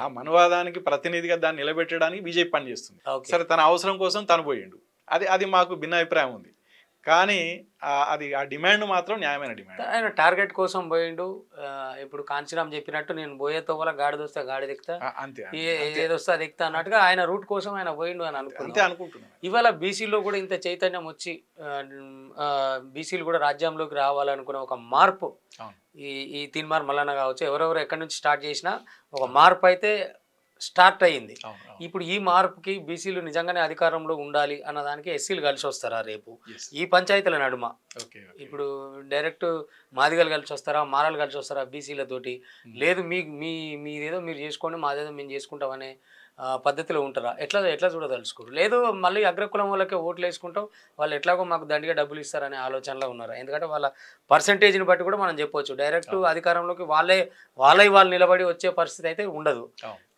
ఆ మనువాదానికి ప్రతినిధిగా దాన్ని నిలబెట్టడానికి బీజేపీ పనిచేస్తుంది. సరే తన అవసరం కోసం తను పోయిండు, అది మాకు భిన్నాభిప్రాయం ఉంది. కానీ ఆ డిమాండ్ మాత్రం న్యాయమైన డిమాండ్. ఆయన టార్గెట్ కోసం పోయిండు. ఇప్పుడు కాంచీరామ్ చెప్పినట్టు నేను పోయే తోవల గాడిదొస్తే గాడి దిక్తా, ఏదొస్తే అది ఎక్కుతా అన్నట్టుగా ఆయన రూట్ కోసం ఆయన పోయిండు అని అనుకుంటున్నాను. ఇవాళ బీసీలో కూడా ఇంత చైతన్యం వచ్చి బీసీలు కూడా రాజ్యంలోకి రావాలనుకునే ఒక మార్పు ఈ తీన్మార్ మల్లన్న కావచ్చు, ఎవరెవరు ఎక్కడి నుంచి స్టార్ట్ చేసినా ఒక మార్పు అయితే స్టార్ట్ అయ్యింది. ఇప్పుడు ఈ మార్పుకి బీసీలు నిజంగానే అధికారంలో ఉండాలి అన్నదానికి ఎస్సీలు కలిసి వస్తారా రేపు ఈ పంచాయతీల నడుమ? ఇప్పుడు డైరెక్ట్ మాదిగలు కలిసి వస్తారా, మారాలు కలిసి వస్తారా బీసీలతోటి? లేదు మీదేదో మీరు చేసుకోండి, మాదేదో మేము చేసుకుంటామనే పద్ధతిలో ఉంటారా? ఎట్లా ఎట్లా చూడదలుచుకోరు? లేదు మళ్ళీ అగ్రకులం వాళ్ళకే ఓట్లు వేసుకుంటాం, వాళ్ళు ఎట్లాగో మాకు దండిగా డబ్బులు ఇస్తారనే ఆలోచనలో ఉన్నారా? ఎందుకంటే వాళ్ళ పర్సంటేజ్ని బట్టి కూడా మనం చెప్పొచ్చు. డైరెక్ట్ అధికారంలోకి వాళ్ళు నిలబడి వచ్చే పరిస్థితి అయితే ఉండదు.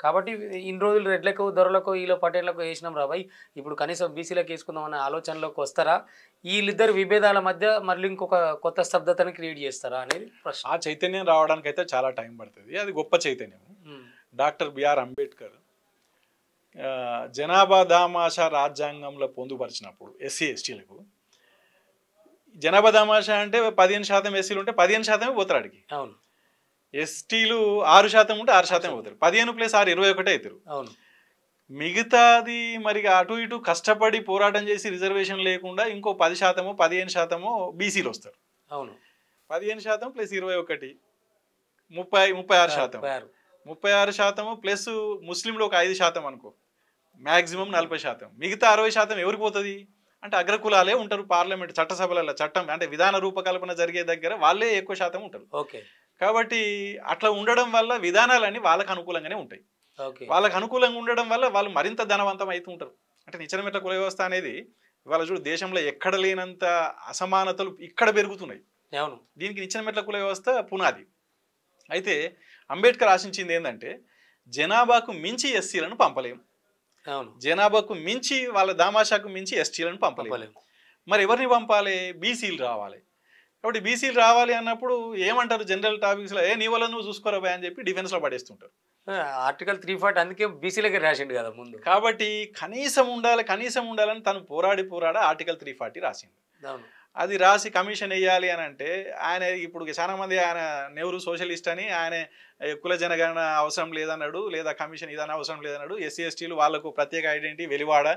కాబట్టి ఇన్ని రోజులు రెడ్లకు, దొరలకు, వీళ్ళు పటేళ్లకు వేసినాం రాబాయ్, ఇప్పుడు కనీసం బీసీలకు వేసుకుందాం అనే ఆలోచనలోకి వస్తారా? వీళ్ళిద్దరు విభేదాల మధ్య మళ్ళీ ఇంకొక కొత్త స్తబ్దతని క్రియేట్ చేస్తారా అనేది ప్రశ్న. ఆ చైతన్యం రావడానికి అయితే చాలా టైం పడుతుంది. అది గొప్ప చైతన్యం. డాక్టర్ బిఆర్ అంబేద్కర్ జనాభా దామాషా రాజ్యాంగంలో పొందుపరిచినప్పుడు ఎస్సీ ఎస్టీలకు జనాభా దామాషా అంటే 15% ఎస్సీలు ఉంటే 15% పోతారు అడిగి. అవును. ఎస్టీలు 6% ఉంటే 6% పోతారు. 15 + 6 21 అవుతారు. అవును. మిగతాది మరి అటు ఇటు కష్టపడి పోరాటం చేసి రిజర్వేషన్ లేకుండా ఇంకో 10% 15% బీసీలు వస్తారు. అవును. 15% + 21 36%. 36% ప్లస్ ముస్లింలు ఒక 5% అనుకో, మ్యాక్సిమం 40%. మిగతా 60% ఎవరికి పోతుంది అంటే అగ్రకులాలే ఉంటారు. పార్లమెంట్ చట్టసభలలో చట్టం అంటే విధాన రూపకల్పన జరిగే దగ్గర వాళ్ళే ఎక్కువ శాతం ఉంటారు. ఓకే. కాబట్టి అట్లా ఉండడం వల్ల విధానాలన్నీ వాళ్ళకు అనుకూలంగానే ఉంటాయి. వాళ్ళకు అనుకూలంగా ఉండడం వల్ల వాళ్ళు మరింత ధనవంతం అవుతూ ఉంటారు. అంటే నిచ్చెనమెట్ల కుల వ్యవస్థ అనేది ఇవాళ చూడు దేశంలో ఎక్కడ లేనంత అసమానతలు ఇక్కడ పెరుగుతున్నాయి. అవును. దీనికి నిచ్చెనమెట్ల కుల వ్యవస్థ పునాది. అయితే అంబేద్కర్ ఆశించింది ఏంటంటే జనాభాకు మించి ఎస్సీలను పంపలేము, జనాభాకు మించి వాళ్ళ దామాషాకు మించి ఎస్టీలను పంపలేము. మరి ఎవరిని పంపాలి? బీసీలు రావాలి. కాబట్టి బీసీలు రావాలి అన్నప్పుడు ఏమంటారు జనరల్ టాపిక్స్లో, నీ వల్ల నువ్వు చూసుకోరా భయ అని చెప్పి డిఫెన్స్లో పడేస్తుంటారు. ఆర్టికల్ 340 అందుకే బీసీలకి రాసిండు కదా ముందు. కాబట్టి కనీసం ఉండాలని తను పోరాడి ఆర్టికల్ 340 రాసిండు. అది రాసి కమిషన్ వేయాలి అని అంటే ఆయన ఇప్పుడు చాలా మంది ఆయన నెహ్రూ సోషలిస్ట్ అని ఆయన కుల జనగణన అవసరం లేదన్నాడు, లేదా కమిషన్ ఇదన్నా అవసరం లేదన్నాడు. ఎస్సీ ఎస్టీలు వాళ్ళకు ప్రత్యేక ఐడెంటిటీ వెలివాడ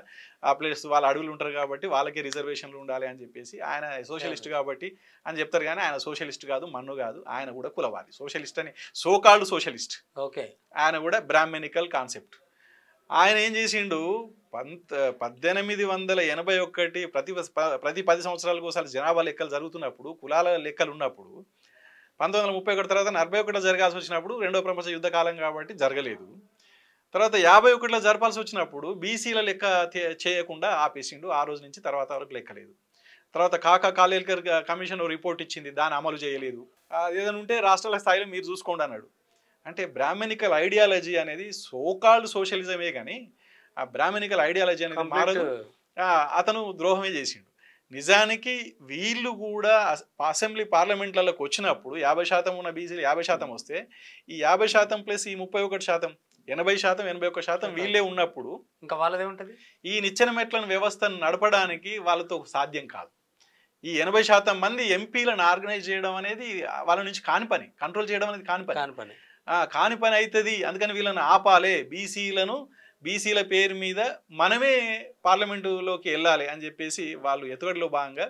ఆ ప్లేస్ వాళ్ళ అడుగులు ఉంటారు కాబట్టి వాళ్ళకి రిజర్వేషన్లు ఉండాలి అని చెప్పేసి ఆయన సోషలిస్ట్ కాబట్టి అని చెప్తారు. కానీ ఆయన సోషలిస్ట్ కాదు, మన్ను కాదు, ఆయన కూడా కులవాది. సోషలిస్ట్ అని సోకాల్డ్ సోషలిస్ట్. ఓకే. ఆయన కూడా బ్రాహ్మణికల్ కాన్సెప్ట్. ఆయన ఏం చేసిండు 1881 ప్రతి 10 సంవత్సరాలకు ఒకసారి జనాభా లెక్కలు జరుగుతున్నప్పుడు, కులాల లెక్కలు ఉన్నప్పుడు 1931 తర్వాత 41 జరగాల్సి వచ్చినప్పుడు రెండో ప్రపంచ యుద్ధ కాలం కాబట్టి జరగలేదు. తర్వాత 51లో జరపాల్సి వచ్చినప్పుడు బీసీల లెక్క చేయకుండా ఆపేసిండు. ఆ రోజు నుంచి తర్వాత వరకు లెక్కలేదు. తర్వాత కాలేల్కర్ కమిషన్ రిపోర్ట్ ఇచ్చింది, దాన్ని అమలు చేయలేదు. ఏదైనా ఉంటే రాష్ట్రాల స్థాయిలో మీరు చూసుకోండి అన్నాడు. అంటే బ్రాహ్మణికల్ ఐడియాలజీ అనేది సోకాల్డ్ సోషలిజమే కానీ ఆ బ్రాహ్మణికల్ ఐడియాలజీ అనేది మారదు. అతను ద్రోహమే చేసిండు. నిజానికి వీళ్ళు కూడా అసెంబ్లీ పార్లమెంట్లలోకి వచ్చినప్పుడు 50% ఉన్న బీసీలు 50% వస్తే ఈ 50% ప్లస్ ఈ 31%, 80%, 81% వీళ్ళే ఉన్నప్పుడు ఇంకా వాళ్ళదే ఉంటుంది. ఈ నిచ్చెనమెట్లను వ్యవస్థను నడపడానికి వాళ్ళతో సాధ్యం కాదు. ఈ 80% మంది ఎంపీలను ఆర్గనైజ్ చేయడం అనేది వాళ్ళ నుంచి కాని పని, కంట్రోల్ చేయడం అనేది కాని పని అవుతుంది. అందుకని వీళ్ళని ఆపాలే, బీసీల పేరు మీద మనమే పార్లమెంటులోకి వెళ్ళాలి అని చెప్పేసి వాళ్ళు ఎత్తుగడలో భాగంగా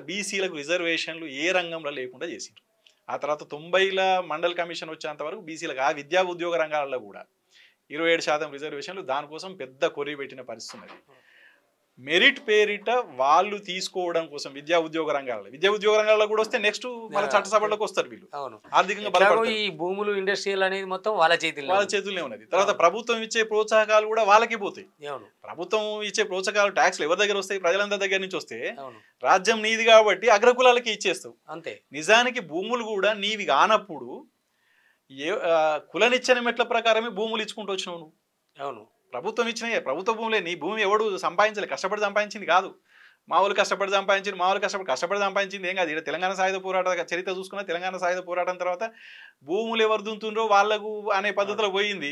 బీసీలకు రిజర్వేషన్లు ఏ రంగంలో లేకుండా చేసిండ్రు. ఆ తర్వాత 90ల మండల్ కమిషన్ వచ్చేంత వరకు బీసీలకు ఆ విద్యా ఉద్యోగ రంగాలలో కూడా 27% రిజర్వేషన్లు, దానికోసం పెద్ద కొర్రీ పెట్టిన పరిస్థితి ఉన్నది. మెరిట్ పేరిట వాళ్ళు తీసుకోవడం కోసం విద్యా ఉద్యోగ రంగాలలో కూడా వస్తే నెక్స్ట్ మన చట్టసభలోకి వస్తారు వీళ్ళు. ఆర్థికంగా బలపడతారు. ఈ భూములు ఇండస్ట్రియల్ అనేది మొత్తం వాళ్ళ చేతుల్లోనే ఉన్నది. తర్వాత ప్రభుత్వం ఇచ్చే ప్రోత్సాహకాలు కూడా వాళ్ళకి పోతాయి. ప్రభుత్వం ఇచ్చే ప్రోత్సాహకాలు ట్యాక్స్లు ఎవరి దగ్గర వస్తాయి? ప్రజలందరి దగ్గర నుంచి వస్తే రాజ్యం నీది కాబట్టి అగ్రకులాలకి ఇచ్చేస్తావు. అంతే. నిజానికి భూములు కూడా నీవి కానప్పుడు కుల నిచ్చెనమెట్ల ప్రకారమే భూములు ఇచ్చుకుంటూ వచ్చినావు నువ్వు. అవును. ప్రభుత్వం ఇచ్చినాయి, ప్రభుత్వ భూములే. నీ భూమి ఎవడు సంపాదించలే, కష్టపడి సంపాదించింది కాదు. మామూలు కష్టపడి సంపాదించింది ఏం కాదు. ఇక్కడ తెలంగాణ సాయుధ పోరాట చరిత్ర చూసుకున్న తెలంగాణ సాయుధ పోరాటం తర్వాత భూములు ఎవరు దున్తుండ్రో వాళ్ళకు అనే పద్ధతిలో పోయింది.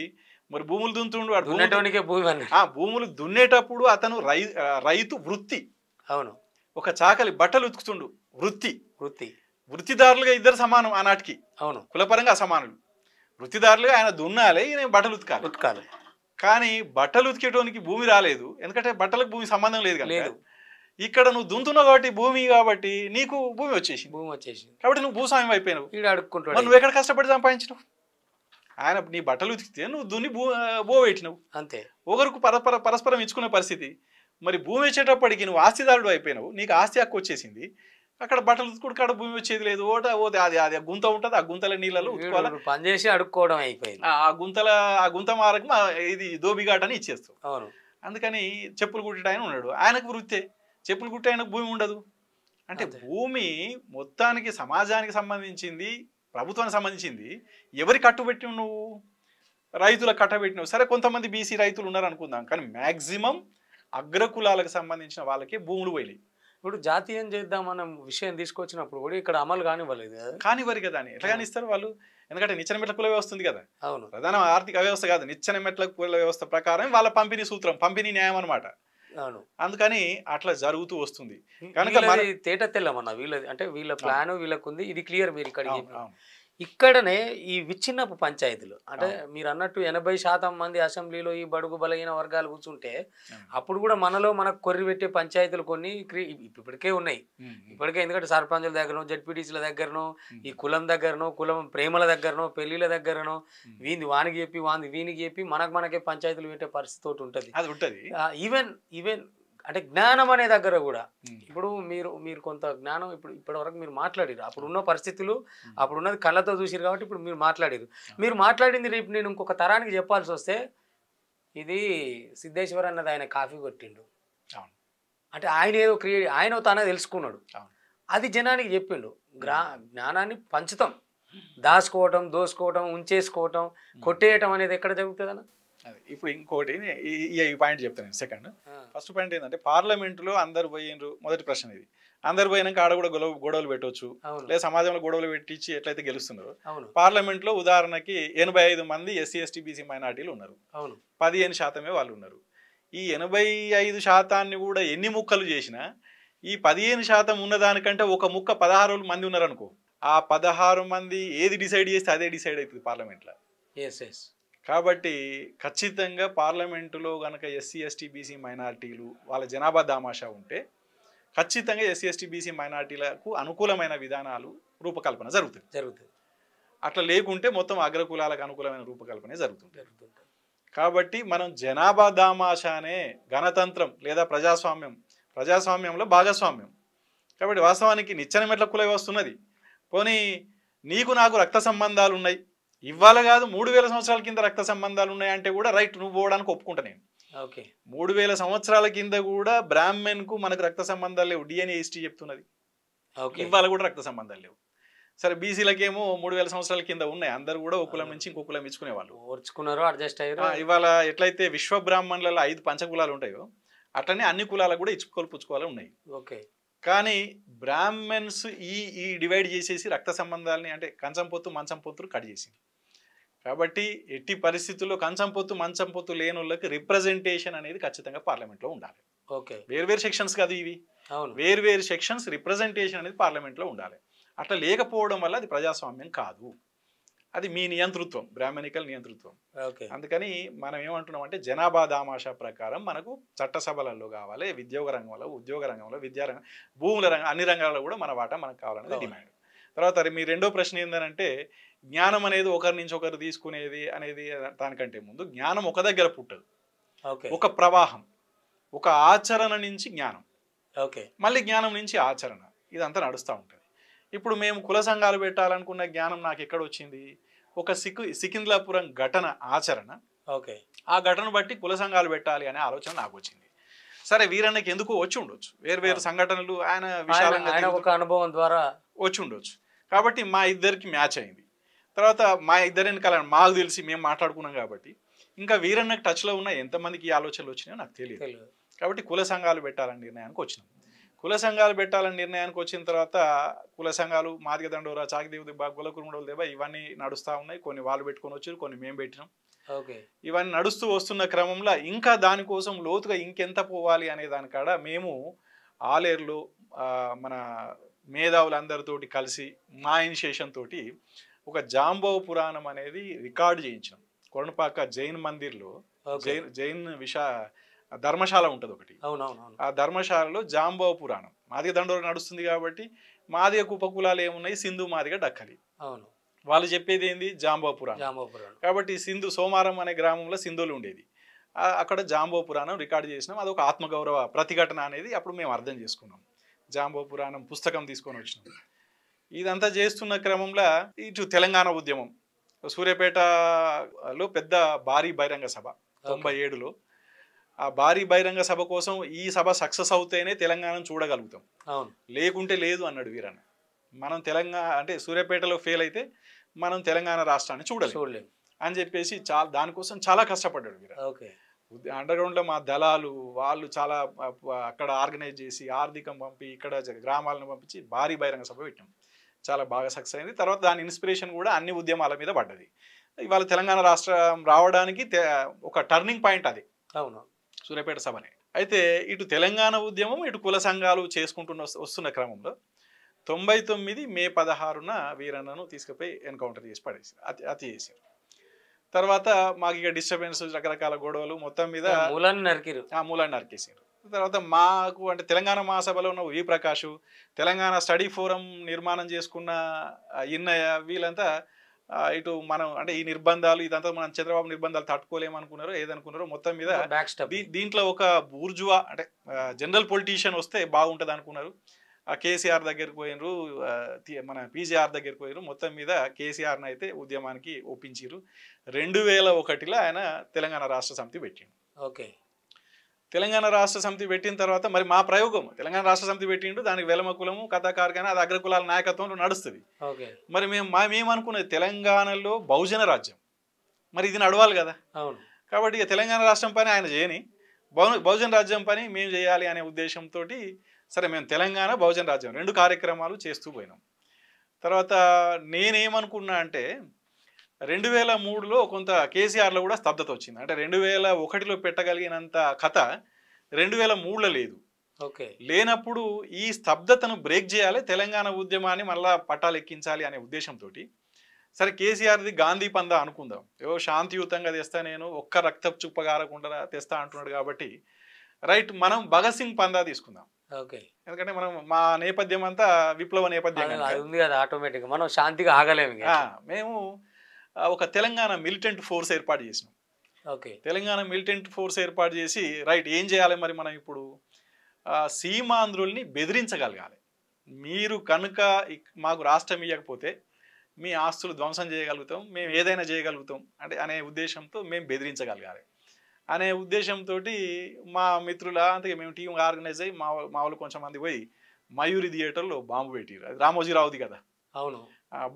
మరి భూములు దున్తుండ్రు, భూములు దున్నేటప్పుడు అతను రైతు వృత్తి. అవును. ఒక చాకలి బట్టలు ఉతుకుతుండు వృత్తిదారులుగా ఇద్దరు సమానం ఆనాటికి. అవును. కులపరంగా అసమానులు. వృత్తిదారులుగా ఆయన దున్నాలి, ఈయన బట్టలు ఉతకాలి. కానీ బట్టలు ఉతికేటోనికి భూమి రాలేదు, ఎందుకంటే బట్టలకు భూమి సంబంధం లేదు కదా. ఇక్కడ నువ్వు దున్తున్నావు కాబట్టి భూమి, కాబట్టి నీకు భూమి వచ్చేసింది కాబట్టి నువ్వు భూస్వామ్యం అయిపోయినావు. నువ్వు ఎక్కడ కష్టపడి సంపాదించినావు? ఆయన నీ బట్టలు ఉతికితే నువ్వు దున్ని బో పెట్టినావు. అంతే. ఒకరికి పరస్పరం ఇచ్చుకునే పరిస్థితి. మరి భూమి వచ్చేటప్పటికి నువ్వు ఆస్తిదారుడు అయిపోయినావు, నీకు ఆస్తి హక్కు వచ్చేసింది. అక్కడ బట్టలు ఉతుకుడు కాడ భూమి వచ్చేది లేదు. ఓటే అది అది గుంత ఉంటుంది, ఆ గుంతల నీళ్ళలో ఉతుకోవాలి. పని చేసి అడుక్కోవడం అయిపోయింది. ఆ గుంత మారకు ఇది దోబిఘాట్ అని ఇచ్చేస్తాం. అవును. అందుకని చెప్పులు కుట్టే ఆయన ఉన్నాడు, ఆయనకు వృత్తే. చెప్పులు కుట్టే ఆయనకు భూమి ఉండదు. అంటే భూమి మొత్తానికి సమాజానికి సంబంధించింది, ప్రభుత్వానికి సంబంధించింది. ఎవరి కట్టుబెట్టి నువ్వు? రైతులకు కట్టబెట్టినవు. సరే, కొంతమంది బీసీ రైతులు ఉన్నారు అనుకుందాం, కానీ మ్యాక్సిమం అగ్రకులాలకు సంబంధించిన వాళ్ళకి భూములు పోయి. ఇప్పుడు జాతీయం చేద్దామన్న విషయం తీసుకొచ్చినప్పుడు కూడా ఇక్కడ అమలు కానివ్వలేదు కదా. కానివ్వరు కదా అని ఎట్లా కానిస్తారు వాళ్ళు? ఎందుకంటే నిచ్చెన మెట్ల కుల వ్యవస్థ ఉంది కదా. అవును. ప్రధాన ఆర్థిక వ్యవస్థ కాదు, నిచ్చెన మెట్ల కుల వ్యవస్థ ప్రకారం వాళ్ళ పంపిణీ సూత్రం, పంపిణీ న్యాయం అనమాట. అవును. అందుకని అట్లా జరుగుతూ వస్తుంది. కనుక తేట తెల్లమన్న వీళ్ళది, అంటే వీళ్ళ ప్లాన్ వీళ్ళకు ఉంది, ఇది క్లియర్. మీరు ఇక్కడనే ఈ విచ్ఛిన్నపు పంచాయతీలు, అంటే మీరు అన్నట్టు 80% మంది అసెంబ్లీలో ఈ బడుగు బలహీన వర్గాలు కూర్చుంటే అప్పుడు కూడా మనలో మనకు కొర్రి పెట్టే పంచాయతీలు కొన్ని ఇప్పటికే ఉన్నాయి. ఇప్పటికే ఎందుకంటే సర్పంచుల దగ్గరనో, జడ్పీటీసీల దగ్గరనో, ఈ కులం దగ్గరనో, కులం ప్రేమల దగ్గరనో, పెళ్లిళ్ళ దగ్గరనో వీని వానికి చెప్పి వీనికి చెప్పి మనకే పంచాయతీలు పెట్టే పరిస్థితి ఒకటి ఉంటుంది. ఈవెన్ అంటే జ్ఞానం అనే దగ్గర కూడా ఇప్పుడు మీరు కొంత జ్ఞానం ఇప్పటి వరకు మీరు మాట్లాడారు, అప్పుడున్న పరిస్థితులు అప్పుడున్నది కళ్ళతో చూసారు కాబట్టి ఇప్పుడు మీరు మాట్లాడింది రేపు నేను ఇంకొక తరానికి చెప్పాల్సి వస్తే ఇది సిద్ధేశ్వర్ అన్నది ఆయన కాఫీ కొట్టిండు, అంటే ఆయన ఏదో ఆయన తనే తెలుసుకున్నాడు, అది జనానికి చెప్పిండు. జ్ఞానాన్ని పంచుతాం, దాచుకోవటం, దోసుకోవటం, ఉంచేసుకోవటం, కొట్టేయటం అనేది ఎక్కడ జరుగుతుంది అన్న? ఇప్పుడు ఇంకోటి ఈ పాయింట్ చెప్తాను. సెకండ్ ఫస్ట్ పాయింట్ ఏంటంటే, పార్లమెంటులో అందరు పోయినరు. మొదటి ప్రశ్న ఇది. అందరు పోయినాక ఆడ కూడా గొడవలు పెట్టవచ్చు, లేదా సమాజంలో గొడవలు పెట్టించి ఎట్లయితే గెలుస్తున్నారో, పార్లమెంట్లో ఉదాహరణకి 85 మంది ఎస్సీ ఎస్టీ బీసీ మైనార్టీలు ఉన్నారు. 15% వాళ్ళు ఉన్నారు. ఈ 85% కూడా ఎన్ని ముక్కలు చేసినా ఈ 15% ఉన్నదానికంటే ఒక ముక్క 16 మంది ఉన్నారు అనుకో, ఆ 16 మంది ఏది డిసైడ్ చేస్తే అదే డిసైడ్ అవుతుంది పార్లమెంట్లో. కాబట్టి ఖచ్చితంగా పార్లమెంటులో కనుక ఎస్సీ ఎస్టీ బీసీ మైనార్టీలు వాళ్ళ జనాభా దామాషా ఉంటే ఖచ్చితంగా ఎస్సీ ఎస్టీ బీసీ మైనార్టీలకు అనుకూలమైన విధానాలు రూపకల్పన జరుగుతుంది. అట్లా లేకుంటే మొత్తం అగ్రకులాలకు అనుకూలమైన రూపకల్పనే జరుగుతుంది. కాబట్టి మనం జనాభా దామాషానే గణతంత్రం లేదా ప్రజాస్వామ్యంలో భాగస్వామ్యం. కాబట్టి వాస్తవానికి నిచ్చెన మెట్ల కుల వ్యవస్థ ఉన్నది. పోనీ నీకు నాకు రక్త సంబంధాలు ఉన్నాయి, ఇవాళ కాదు 3000 సంవత్సరాల కింద రక్త సంబంధాలు ఉన్నాయంటే కూడా రైట్, నువ్వు పోవడానికి ఒప్పుకుంటా నేను. 3000 సంవత్సరాల కింద కూడా బ్రాహ్మణ్కు మనకు రక్త సంబంధాలు లేవు, డిఎన్ఏ హిస్టరీ చెప్తున్నది. ఇవాళ కూడా రక్త సంబంధాలు లేవు. సరే, బీసీలకేమో 3000 సంవత్సరాల కింద ఉన్నాయి, అందరు కూడా ఒక కులం నుంచి ఇంకో కులం ఇచ్చుకునే వాళ్ళు, అడ్జస్ట్ అయ్యారు. ఇవాళ ఎట్లయితే విశ్వ బ్రాహ్మణులలో 5 పంచకులాలు ఉంటాయో అట్లనే అన్ని కులాలకు కూడా ఇచ్చుకోలు పుచ్చుకోవాలి ఉన్నాయి. కానీ బ్రాహ్మణ్స్ ఈ డివైడ్ చేసేసి రక్త సంబంధాలని, అంటే కంచం పొత్తు మంచం పొత్తులు కట్ చేసింది. కాబట్టి ఎట్టి పరిస్థితుల్లో కంచం పొత్తు మంచం పొత్తు లేని వాళ్ళకి రిప్రజెంటేషన్ అనేది ఖచ్చితంగా పార్లమెంట్లో ఉండాలి. వేర్వేరు సెక్షన్స్ కాదు ఇవి, వేర్వేరు సెక్షన్స్ రిప్రజెంటేషన్ అనేది పార్లమెంట్లో ఉండాలి. అట్లా లేకపోవడం వల్ల అది ప్రజాస్వామ్యం కాదు, అది మీ నియంతృత్వం, బ్రాహ్మణికల్ నియంతృత్వం. అందుకని మనం ఏమంటున్నాం అంటే, జనాభా దామాషా ప్రకారం మనకు చట్టసభలలో కావాలి, ఉద్యోగ రంగంలో, విద్యారంగం, భూముల రంగం, అన్ని రంగాల్లో కూడా మన వాటా మనకు కావాలనేది డిమాండ్. తర్వాత మీ రెండో ప్రశ్న ఏంటంటే, జ్ఞానం అనేది ఒకరి నుంచి ఒకరు తీసుకునేది అనేది దానికంటే ముందు జ్ఞానం ఒక దగ్గర పుట్టదు, ఒక ప్రవాహం, ఒక ఆచరణ నుంచి జ్ఞానం, మళ్ళీ జ్ఞానం నుంచి ఆచరణ, ఇదంతా నడుస్తూ ఉంటుంది. ఇప్పుడు మేము కుల సంఘాలు పెట్టాలనుకున్న జ్ఞానం నాకు ఎక్కడ వచ్చింది? ఒక సికింద్రాపురం ఘటన ఆచరణ, ఆ ఘటన బట్టి కుల సంఘాలు పెట్టాలి అనే ఆలోచన నాకు వచ్చింది. సరే, వీరన్నకి ఎందుకు వచ్చి ఉండొచ్చు, వేరు సంఘటనలు ఆయన విశాలంగా ఒక అనుభవం ద్వారా వచ్చి ఉండొచ్చు. కాబట్టి మా ఇద్దరికి మ్యాచ్ అయింది. తర్వాత మా ఇద్దరు వెనకాల మాకు తెలిసి మేము మాట్లాడుకున్నాం కాబట్టి, ఇంకా వీరన్నకి టచ్లో ఉన్న ఎంతమందికి ఈ ఆలోచనలు వచ్చినాయో నాకు తెలియదు. కాబట్టి కుల సంఘాలు పెట్టాలని నిర్ణయానికి వచ్చినాం. కుల సంఘాలు పెట్టాలని నిర్ణయానికి వచ్చిన తర్వాత కుల సంఘాలు మాదిగ దండోరా, చాకిదేవి దెబ్బ, గులకురుముడోలు దెబ్బ ఇవన్నీ నడుస్తూ ఉన్నాయి. కొన్ని వాళ్ళు పెట్టుకొని వచ్చారు, కొన్ని మేము పెట్టినాం. ఇవన్నీ నడుస్తూ వస్తున్న క్రమంలో ఇంకా దానికోసం లోతుగా ఇంకెంత పోవాలి అనే దానికాడ మేము ఆలేరులో మన మేధావులందరితోటి కలిసి మా ఇనిషియేషన్ తోటి ఒక జాంబవ పురాణం అనేది రికార్డు చేయించాం. కొరణపాక జైన్ మందిర్లో జైన్ ధర్మశాల ఉంటుంది ఒకటి. ఆ ధర్మశాలలో జాంబవ పురాణం మాదిగ దండోర నడుస్తుంది కాబట్టి మాదిగ ఉపకులాలు ఏమున్నాయి, సింధు మాదిగ డక్కలి, వాళ్ళు చెప్పేది ఏంది జాంబవ పురాణం. కాబట్టి సింధు సోమారం అనే గ్రామంలో సింధులు ఉండేది, అక్కడ జాంబవ పురాణం రికార్డు చేసినాం. అదొక ఆత్మగౌరవ ప్రతిఘటన అనేది అప్పుడు మేము అర్థం చేసుకున్నాం. జాంబో పురాణం పుస్తకం తీసుకొని వచ్చినాం. ఇదంతా చేస్తున్న క్రమంలో ఇటు తెలంగాణ ఉద్యమం సూర్యాపేటలో పెద్ద భారీ బహిరంగ సభ 97లో. ఆ భారీ బహిరంగ సభ కోసం ఈ సభ సక్సెస్ అవుతేనే తెలంగాణను చూడగలుగుతాం, లేకుంటే లేదు అన్నాడు వీరన్న. మనం తెలంగాణ అంటే సూర్యాపేటలో ఫెయిల్ అయితే మనం తెలంగాణ రాష్ట్రాన్ని చూడలేము అని చెప్పేసి దానికోసం చాలా కష్టపడ్డాడు వీరన్న. అండర్ గ్రౌండ్లో మా దళాలు వాళ్ళు చాలా అక్కడ ఆర్గనైజ్ చేసి ఆర్థికం పంపి ఇక్కడ గ్రామాలను పంపించి భారీ బహిరంగ సభ పెట్టాం. చాలా బాగా సక్సెస్ అయింది. తర్వాత దాని ఇన్స్పిరేషన్ కూడా అన్ని ఉద్యమాల మీద పడ్డది. ఇవాళ తెలంగాణ రాష్ట్రం రావడానికి ఒక టర్నింగ్ పాయింట్ అది సూర్యాపేట సభనే. అయితే ఇటు తెలంగాణ ఉద్యమం ఇటు కుల సంఘాలు వస్తున్న క్రమంలో 99 మే 16న వీరన్నను తీసుకుపోయి ఎన్కౌంటర్ చేసి పడేసి హత్య చేశారు. తర్వాత మాకు ఇక డిస్టర్బెన్స్ రకరకాల గొడవలు మొత్తం మీద మూలాన్ని నరికేసారు. తర్వాత మాకు అంటే తెలంగాణ మహాసభలో ఉన్న వి ప్రకాష్, తెలంగాణ స్టడీ ఫోరం నిర్మాణం చేసుకున్న ఇన్నయ్య, వీళ్ళంతా ఇటు మనం అంటే ఈ నిర్బంధాలు ఇదంతా మనం చంద్రబాబు నిర్బంధాలు తట్టుకోలేమనుకున్నారో ఏదనుకున్నారో మొత్తం మీద దీంట్లో ఒక బూర్జువా అంటే జనరల్ పొలిటీషియన్ వస్తే బాగుంటుంది అనుకున్నారు. కేసీఆర్ దగ్గరికి పోయినరు, మన పీజేఆర్ దగ్గరికి పోయినరు. మొత్తం మీద కేసీఆర్ని అయితే ఉద్యమానికి ఒప్పించారు. 2001లో ఆయన తెలంగాణ రాష్ట్ర సమితి పెట్టిండు. తెలంగాణ రాష్ట్ర సమితి పెట్టిన తర్వాత మరి మా ప్రయోగం తెలంగాణ రాష్ట్ర సమితి పెట్టిండు, దానికి వెలమ కులము కథాకారుగానే అది అగ్రకులాల నాయకత్వంలో నడుస్తుంది. మరి మేమనుకున్నది తెలంగాణలో బహుజన రాజ్యం, మరి ఇది నడవాలి కదా. కాబట్టి ఇక తెలంగాణ రాష్ట్రం పని ఆయన చేయని, బహుజన రాజ్యం పని మేము చేయాలి అనే ఉద్దేశంతో సరే మేము తెలంగాణ బహుజన రాజ్యం 2 కార్యక్రమాలు చేస్తూ పోయినాం. తర్వాత నేనేమనుకున్నా అంటే 2003లో కొంత కేసీఆర్లో కూడా స్తబ్దత వచ్చింది. అంటే 2001లో పెట్టగలిగినంత కథ 2003లో లేదు. లేనప్పుడు ఈ స్తబ్దతను బ్రేక్ చేయాలి, తెలంగాణ ఉద్యమాన్ని మళ్ళా పట్టాలు ఎక్కించాలి అనే ఉద్దేశంతో సరే కేసీఆర్ది గాంధీ పందా అనుకుందాం, ఏవో శాంతియుతంగా తెస్తా, నేను ఒక్క రక్త చుప్పగారకుండా తెస్తా అంటున్నాడు కాబట్టి రైట్ మనం భగత్ సింగ్ పందా తీసుకుందాం. ఎందుకంటే మనం మా నేపథ్యం అంతా విప్లవ నేపథ్యం ఉంది కదా, ఆటోమేటిక్గా మనం శాంతిగా ఆగలేము. మేము ఒక తెలంగాణ మిలిటెంట్ ఫోర్స్ ఏర్పాటు చేసినాం. తెలంగాణ మిలిటెంట్ ఫోర్స్ ఏర్పాటు చేసి రైట్ ఏం చేయాలి మరి మనం ఇప్పుడు సీమాంధ్రుల్ని బెదిరించగలగాలి. మీరు కనుక మాకు రాష్ట్రం ఇవ్వకపోతే మీ ఆస్తులు ధ్వంసం చేయగలుగుతాం, మేము ఏదైనా చేయగలుగుతాం అంటే అనే ఉద్దేశంతో మేము బెదిరించగలగాలి అనే ఉద్దేశంతో మా మిత్రుల అంతగా మేము టీం ఆర్గనైజ్ అయ్యి మా వాళ్ళు కొంచెం మంది పోయి మయూరి థియేటర్లో బాంబు పెట్టిరు. అది రామోజీరావుది కదా,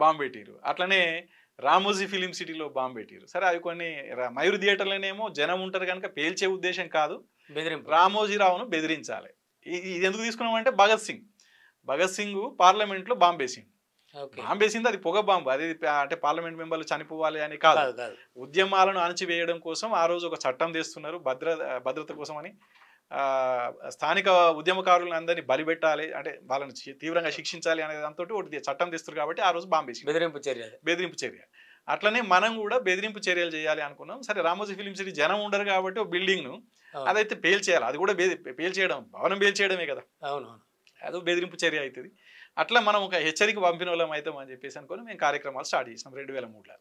బాంబు పెట్టిరు. అట్లనే రామోజీ ఫిలిం సిటీలో బాంబు పెట్టిరు. సరే అవి కొన్ని మయూరి థియేటర్లోనేమో జనం ఉంటారు కనుక పేల్చే ఉద్దేశం కాదు, రామోజీరావును బెదిరించాలి. ఇది ఎందుకు తీసుకున్నామంటే భగత్ సింగ్ పార్లమెంట్లో బాంబు వేసిండు. బాంబు వేసింది అది పొగ బాంబు, అది అంటే పార్లమెంట్ మెంబర్లు చనిపోవాలి అని కాదు, ఉద్యమాలను అణచివేయడం కోసం ఆ రోజు ఒక చట్టం తెస్తున్నారు భద్రత కోసం అని. స్థానిక ఉద్యమకారులను అందరినీ బలిపెట్టాలి అంటే వాళ్ళని తీవ్రంగా శిక్షించాలి అనే దాంతో ఒకటి చట్టం తెస్తారు కాబట్టి ఆ రోజు బాంబు వేసి బెదిరింపు చర్య. అట్లనే మనం కూడా బెదిరింపు చర్యలు చేయాలి అనుకున్నాం. సరే రామోజీ ఫిలిం సిటీ జనం ఉండరు కాబట్టి ఒక బిల్డింగ్ను అదైతే పేల్చేయాలి, అది కూడా పేల్చేయడం భవనం పేల్చేయడమే కదా, అదో బెదిరింపు చర్య అవుతుంది. అట్లా మనం ఒక హెచ్చరిక పంపిన వాళ్ళం అవుతాం అని చెప్పేసి అనుకుని మేము కార్యక్రమాలు స్టార్ట్ చేసినాం 2003లో.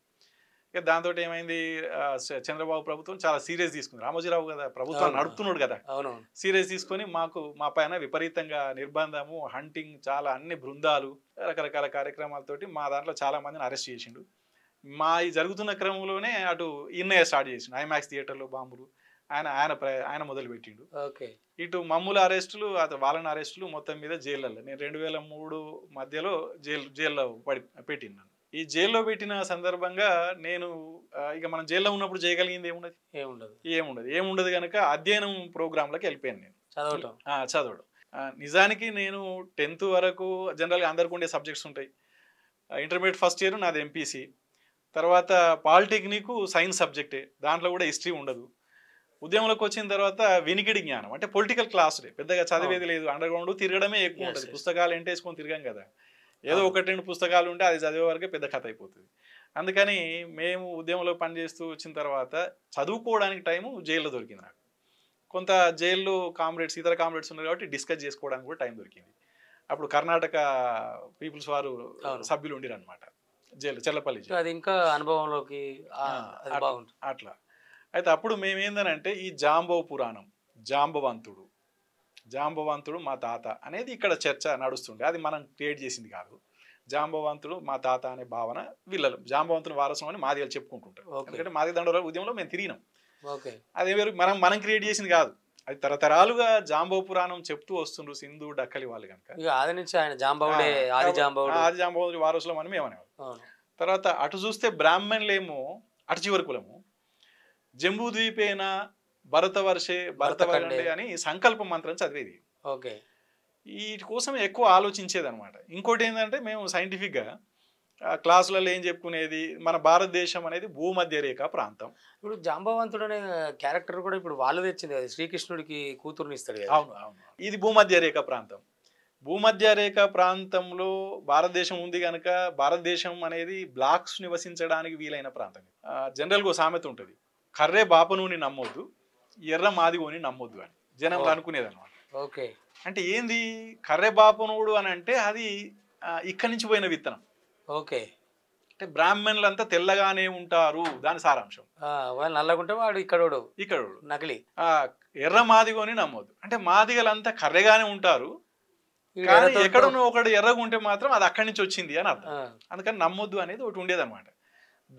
ఇక దాంతో ఏమైంది, చంద్రబాబు ప్రభుత్వం చాలా సీరియస్ తీసుకుంది. రామోజీరావు కదా ప్రభుత్వం నడుపుతున్నాడు కదా, సీరియస్ తీసుకొని మా పైన విపరీతంగా నిర్బంధము, హంటింగ్, చాలా అన్ని బృందాలు రకరకాల కార్యక్రమాలతోటి మా దాంట్లో చాలా మందిని అరెస్ట్ చేసిండు. మా ఈ జరుగుతున్న క్రమంలోనే అటు ఇన్నయ్య స్టార్ట్ చేసిండు, ఐమాక్స్ థియేటర్లో బాంబులు ఆయన మొదలు పెట్టిండు. ఇటు మమ్ముల అరెస్టులు వాళ్ళని అరెస్టులు మొత్తం మీద జైళ్ళల్లో నేను 2003 మధ్యలో జైల్లో పెట్టినాను. ఈ జైల్లో పెట్టిన సందర్భంగా నేను ఇక మనం జైల్లో ఉన్నప్పుడు చేయగలిగింది ఏముండదు కనుక అధ్యయనం ప్రోగ్రాంలోకి వెళ్ళిపోయాను నేను చదవడం. నిజానికి నేను 10th వరకు జనరల్గా అందరికి ఉండే సబ్జెక్ట్స్ ఉంటాయి. ఇంటర్మీడియట్ ఫస్ట్ ఇయర్ నాది ఎంపీసీ, తర్వాత పాలిటెక్నిక్ సైన్స్ సబ్జెక్టే, దాంట్లో కూడా హిస్టరీ ఉండదు. ఉద్యమంలోకి వచ్చిన తర్వాత వినికిడి జ్ఞానం అంటే పొలిటికల్ క్లాస్ పెద్దగా చదివేది లేదు, అండర్ గ్రౌండ్ తిరగడమే ఎక్కువ ఉంటుంది. పుస్తకాలు ఎంటేసుకొని తిరగం కదా, ఏదో 1-2 పుస్తకాలు ఉంటే అది చదివే వరకే పెద్ద కథ అయిపోతుంది. అందుకని మేము ఉద్యమంలో పనిచేస్తూ వచ్చిన తర్వాత చదువుకోవడానికి టైము జైల్లో దొరికింది నాకు. కొంత జైల్లో ఇతర కామ్రేడ్స్ ఉన్నారు కాబట్టి డిస్కస్ చేసుకోవడానికి కూడా టైం దొరికింది. అప్పుడు కర్ణాటక పీపుల్స్ వారు సభ్యులు ఉండిరు అనమాట జైలు, చెల్లపల్లి జైలు. అది ఇంకా అనుభవంలోకి అట్లా అయితే అప్పుడు మేమేందనంటే ఈ జాంబో పురాణం, జాంబవంతుడు, జాంబవంతుడు మా తాత అనేది ఇక్కడ చర్చ నడుస్తుండే. అది మనం క్రియేట్ చేసింది కాదు. జాంబవంతుడు మా తాత అనే భావన వీళ్ళలు జాంబవంతుని వారసం అని మాదిగలు చెప్పుకుంటుంటారు. ఎందుకంటే మాదిగ దండోర ఉద్యమంలో మేము తిరిగినాం. అదే వేరు మనం క్రియేట్ చేసింది కాదు. అది తరతరాలుగా జాంబవ పురాణం చెప్తూ వస్తుండ్రు సింధు డక్కలి వాళ్ళు కనుక. ఆది నుంచి ఆయన జాంబవుడే, ఆది జాంబవుడి వారసులం అని మేమనేవాళ్ళు. తర్వాత అటు చూస్తే బ్రాహ్మణులేమో అటు చివరి కులము, జంబూ ద్వీపేన భరతవర్షే భరతవర్షే అని సంకల్ప మంత్రం చదివేది. వీటి కోసం ఎక్కువ ఆలోచించేది అనమాట. ఇంకోటి ఏంటంటే మేము సైంటిఫిక్గా క్లాసులలో ఏం చెప్పుకునేది, మన భారతదేశం అనేది భూమధ్య రేఖ ప్రాంతం. ఇప్పుడు జాంబవంతుడు అనే క్యారెక్టర్ కూడా ఇప్పుడు వాళ్ళు తెచ్చింది కదా, శ్రీకృష్ణుడికి కూతురుని ఇస్తాడు కదా. అవును అవును, ఇది భూమధ్య రేఖ ప్రాంతం. భూమధ్య రేఖ ప్రాంతంలో భారతదేశం ఉంది కనుక భారతదేశం అనేది బ్లాక్స్ నివసించడానికి వీలైన ప్రాంతం. జనరల్గా సామెత ఉంటుంది, కర్రే బాపనుని నమ్మొద్దు, ఎర్ర మాదిగోని నమ్మొద్దు అని జనంలో అనుకునేది అనమాట. అంటే ఏంది కర్రె బాపనుడు అని అంటే అది ఇక్కడి నుంచి పోయిన విత్తనం. అంటే బ్రాహ్మణులంతా తెల్లగానే ఉంటారు, దాని సారాంశం. వాళ్ళు నల్లగుంటే వాడు ఇక్కడోడు నకిలీ. ఎర్ర మాదిగోని నమ్మొద్దు అంటే మాదిగలంతా కర్రెగానే ఉంటారు, కానీ ఎక్కడున్న ఒకడు ఎర్రగా ఉంటే మాత్రం అది అక్కడి నుంచి వచ్చింది అని అర్థం. అందుకని నమ్మొద్దు అనేది ఒకటి ఉండేది అనమాట.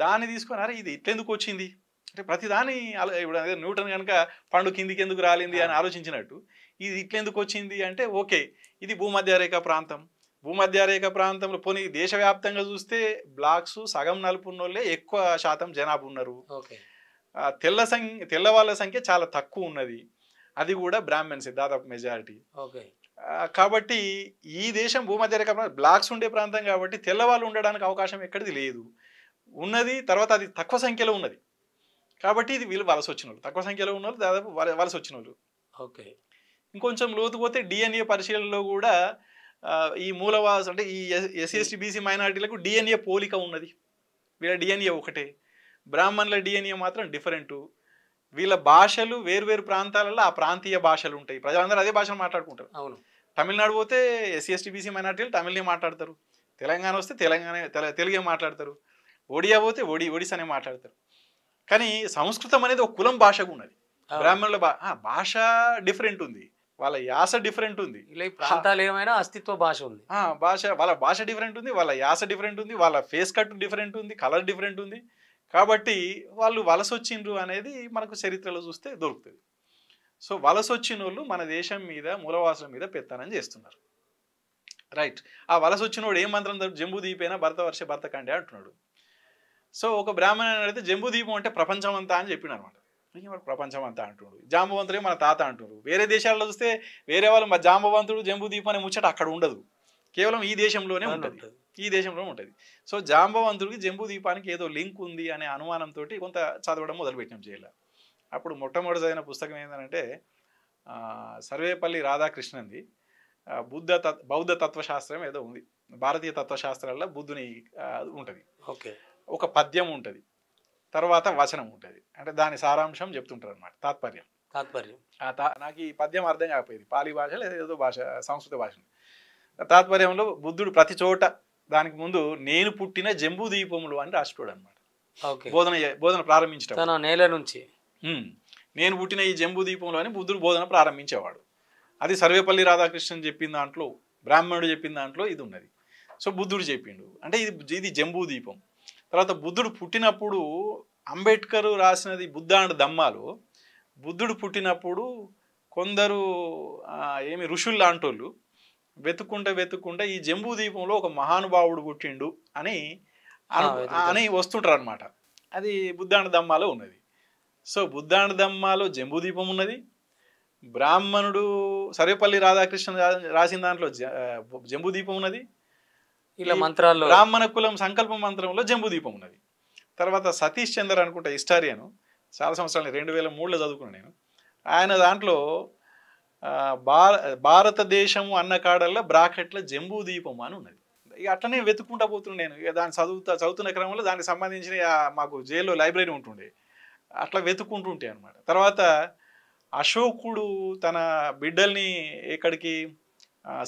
దాన్ని తీసుకొని అరే ఇది ఇట్లెందుకు వచ్చింది అంటే ప్రతిదాని ఇప్పుడు అదే న్యూటన్ కనుక పండు కిందికి ఎందుకు రాలింది అని ఆలోచించినట్టు ఇది ఇట్లెందుకు వచ్చింది అంటే ఓకే ఇది భూమధ్య రేఖ ప్రాంతం. భూమధ్య రేఖ ప్రాంతంలో పోనీ దేశవ్యాప్తంగా చూస్తే బ్లాక్స్ సగం నలుపు ఉన్నోళ్ళే ఎక్కువ శాతం జనాభా ఉన్నారు. తెల్ల వాళ్ళ సంఖ్య చాలా తక్కువ ఉన్నది, అది కూడా బ్రాహ్మణ్స్ దాదాపు మెజారిటీ. కాబట్టి ఈ దేశం భూమధ్య రేఖ బ్లాక్స్ ఉండే ప్రాంతం కాబట్టి తెల్లవాళ్ళు ఉండడానికి అవకాశం ఎక్కడిది లేదు, ఉన్నది. తర్వాత అది తక్కువ సంఖ్యలో ఉన్నది కాబట్టి ఇది వీళ్ళు వలస వచ్చిన వాళ్ళు, తక్కువ సంఖ్యలో ఉన్న వాళ్ళు దాదాపు వలస వచ్చిన వాళ్ళు. ఇంకొంచెం లోతు పోతే డిఎన్ఏ పరిశీలనలో కూడా ఈ మూలవాస అంటే ఈ ఎస్సీ బీసీ మైనారిటీలకు డిఎన్ఏ పోలిక ఉన్నది. వీళ్ళ డిఎన్ఏ ఒకటే, బ్రాహ్మణుల డిఎన్ఏ మాత్రం డిఫరెంటు. వీళ్ళ భాషలు వేరువేరు ప్రాంతాలలో ఆ ప్రాంతీయ భాషలు ఉంటాయి, ప్రజలందరూ అదే భాషను మాట్లాడుకుంటారు. తమిళనాడు పోతే ఎస్సీ బీసీ మైనారిటీలు తమిళనే మాట్లాడతారు, తెలంగాణ వస్తే తెలుగే మాట్లాడతారు, ఒడియా పోతే ఒడిశానే మాట్లాడతారు. కానీ సంస్కృతం అనేది ఒక కులం భాషగా ఉన్నది. బ్రాహ్మణుల భాష డిఫరెంట్ ఉంది, వాళ్ళ యాస డిఫరెంట్ ఉంది. ప్రాంతాలు ఏమైనా అస్తిత్వ భాష ఉంది, వాళ్ళ భాష డిఫరెంట్ ఉంది, వాళ్ళ యాస డిఫరెంట్ ఉంది, వాళ్ళ ఫేస్ కట్ డిఫరెంట్ ఉంది, కలర్ డిఫరెంట్ ఉంది. కాబట్టి వాళ్ళు వలస వచ్చిండ్రు అనేది మనకు చరిత్రలో చూస్తే దొరుకుతుంది. సో వలస వచ్చిన వాళ్ళు మన దేశం మీద మూలవాసుల మీద పెత్తనం చేస్తున్నారు. రైట్. ఆ వలస వచ్చినోడు ఏం మంత్రం జంబూ దీపేన భరతవర్ష భరతఖండే అంటున్నాడు. సో ఒక బ్రాహ్మణుని అడిగితే జంబూ దీపం అంటే ప్రపంచం అంతా అని చెప్పిన అనమాట. ప్రపంచం అంతా అంటున్నాడు, జాంబవంతుడే మన తాత అంటున్నారు. వేరే దేశాల్లో చూస్తే వేరే వాళ్ళు మా జాంబవంతుడు జంబూ దీపం అనే ముచ్చట అక్కడ ఉండదు, కేవలం ఈ దేశంలోనే ఉంటుంది, ఈ దేశంలోనే ఉంటుంది. సో జాంబవంతుడికి జంబూ దీపానికి ఏదో లింక్ ఉంది అనే అనుమానంతో కొంత చదవడం మొదలుపెట్టినాం చేయాలి. అప్పుడు మొట్టమొదటి చదివిన పుస్తకం ఏంటంటే సర్వేపల్లి రాధాకృష్ణన్ది బౌద్ధ తత్వశాస్త్రం ఏదో ఉంది. భారతీయ తత్వశాస్త్రాల్లో బుద్ధుని ఉంటుంది, ఒక పద్యం ఉంటుంది, తర్వాత వచనం ఉంటుంది. అంటే దాని సారాంశం చెప్తుంటారు అనమాట, తాత్పర్యం. నాకు ఈ పద్యం అర్థం కాకపోయేది, పాలి భాష లేదా ఏదో భాష, సంస్కృత భాష. తాత్పర్యంలో బుద్ధుడు ప్రతి చోట దానికి ముందు నేను పుట్టిన జంబూ దీపములు అని రాసుకోడు అనమాట. బోధన ప్రారంభించడం నేల నుంచి నేను పుట్టిన ఈ జంబూ దీపంలో అని బుద్ధుడు బోధన ప్రారంభించేవాడు. అది సర్వేపల్లి రాధాకృష్ణన్ చెప్పిన దాంట్లో, బ్రాహ్మణుడు చెప్పిన దాంట్లో ఇది ఉన్నది. సో బుద్ధుడు చెప్పిండు అంటే ఇది జంబూ దీపం. తర్వాత బుద్ధుడు పుట్టినప్పుడు అంబేద్కర్ రాసినది బుద్ధాండ దమ్మాలో, బుద్ధుడు పుట్టినప్పుడు కొందరు ఋషులు లాంటోళ్ళు వెతుక్కుంటే ఈ జంబూ దీపంలో ఒక మహానుభావుడు పుట్టిండు అని వస్తుంటారు అనమాట. అది బుద్ధాండ దమ్మాలో ఉన్నది. సో బుద్ధాండ దమ్మాలో జంబూ దీపం ఉన్నది. బ్రాహ్మణుడు సర్వేపల్లి రాధాకృష్ణ రాసిన దాంట్లో జంబూ దీపం ఉన్నది. ఇలా మంత్రాల్లో బ్రాహ్మణ కులం సంకల్ప మంత్రంలో జంబూ దీపం ఉన్నది. తర్వాత సతీష్ చంద్ర అనుకుంటా హిస్టారియన్, చాలా సంవత్సరాలు 2003లో చదువుకున్నాను నేను. ఆయన దాంట్లో భారతదేశము అన్న కాడల్లో బ్రాకెట్ల జంబూ దీపం అని ఉన్నది. ఇక అట్లనే వెతుక్కుంటా పోతున్నాను నేను. ఇక దాన్ని చదువుతున్న క్రమంలో దానికి సంబంధించిన మాకు జైల్లో లైబ్రరీ ఉంటుండే, అట్లా వెతుక్కుంటుంటే అనమాట. తర్వాత అశోకుడు తన బిడ్డల్ని ఇక్కడికి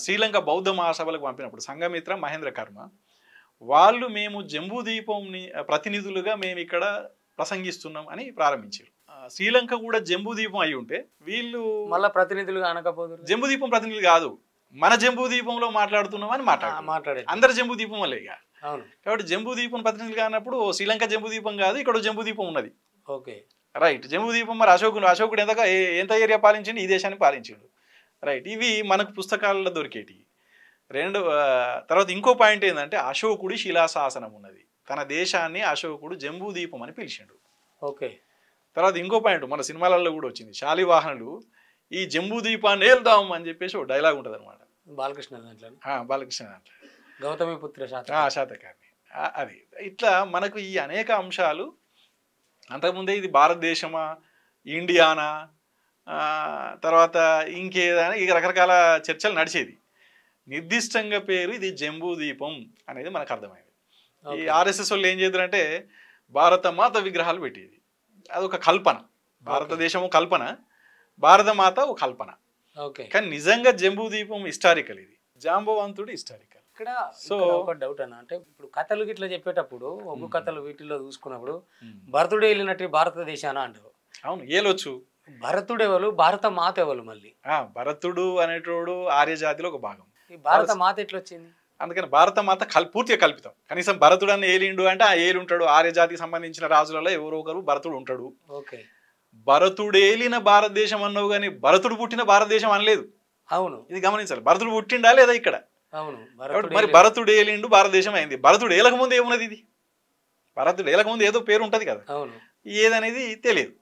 శ్రీలంక బౌద్ధ మహాసభలకు పంపినప్పుడు సంఘమిత్ర మహేంద్ర కర్మ వాళ్ళు మేము జంబూ దీపంని ప్రతినిధులుగా మేము ఇక్కడ ప్రసంగిస్తున్నాం అని ప్రారంభించారు. శ్రీలంక కూడా జంబూ ద్వీపం అయి ఉంటే వీళ్ళు మళ్ళా ప్రతినిధులుగా అనకపోదురు జంబూ ద్వీపం ప్రతినిధులు కాదు, మన జంబూ ద్వీపంలో మాట్లాడుతున్నామని మాట్లాడే అందరు జంబూ ద్వీపం వల్లే ఇక. అవును కాబట్టి జంబూ ద్వీపం ప్రతినిధులు కానప్పుడు శ్రీలంక జంబూ ద్వీపం కాదు, ఇక్కడ జంబూ ద్వీపం ఉన్నది. Okay right. జంబూ ద్వీపం మరి అశోకుడు ఎంత ఏరియా పాలించిండు, ఈ దేశాన్ని పాలించిండు. రైట్. ఇవి మనకు పుస్తకాలలో దొరికేటి. తర్వాత ఇంకో పాయింట్ ఏంటంటే అశోకుడి శిలాశాసనం ఉన్నది. తన దేశాన్ని అశోకుడు జంబూ ద్వీపం అని పిలిచిండు. ఓకే. తర్వాత ఇంకో పాయింట్ మన సినిమాలలో కూడా వచ్చింది, శాలివాహనులు ఈ జంబూ ద్వీపాన్ని ఏల్దాం అని చెప్పేసి ఒక డైలాగ్ ఉంటుంది అనమాట. బాలకృష్ణ దాంట్లో బాలకృష్ణ దాంట్లో గౌతమిపుత్ర శాతకర్ణి. అది ఇట్లా మనకు ఈ అనేక అంశాలు. అంతకుముందే ఇది భారతదేశమా ఇండియానా తర్వాత ఇంకేదైనా ఇక రకరకాల చర్చలు నడిచేది. నిర్దిష్టంగా పేరు ఇది జంబూ ద్వీపం అనేది మనకు అర్థమైంది. ఈ ఆర్ఎస్ఎస్ వాళ్ళు ఏం చేద్దారంటే భారత మాత విగ్రహాలు పెట్టేది. అదొక కల్పన, భారతదేశము కల్పన, భారత మాత ఒక కల్పన. కానీ నిజంగా జంబూ ద్వీపం హిస్టారికల్, ఇది జాంబవంతుడు హిస్టారికల్. ఇక్కడ సో ఒక డౌట్ అన్న, అంటే ఇప్పుడు కథలు గిట్లా చెప్పేటప్పుడు ఒగ్గు కథలు వీటిల్లో చూసుకున్నప్పుడు భరతుడు వెళ్ళినట్టు భారతదేశాన అంటారు. అవును, ఏలొచ్చు. భరతుడు ఎవరు, భారత మాత ఎవరు? మళ్ళీ భరతుడు అనేటోడు ఆర్య జాతిలో ఒక భాగం. ఈ భారత మాత ఎట్లా వచ్చింది? అందుకని భారత మాత పూర్తిగా కల్పితం. కనీసం భరతుడు అని ఏలిండు అంటే ఆ ఏలి ఉంటాడు. ఆర్య జాతికి సంబంధించిన రాజులలో ఎవరో ఒకరు భరతుడు ఉంటాడు. ఓకే. భరతుడు ఏలిన భారతదేశం అన్నావు కానీ భరతుడు పుట్టిన భారతదేశం అనలేదు. అవును, ఇది గమనించాలి. భరతుడు పుట్టిండా లేదా ఇక్కడ? అవును. మరి భరతుడు ఏలిండు భారతదేశం అయింది. భరతుడు ఏలకముందు ఏమున్నది? ఇది భరతుడు ఏలకముందు ఏదో పేరు ఉంటది కదా, అవును, ఏదనేది తెలియదు.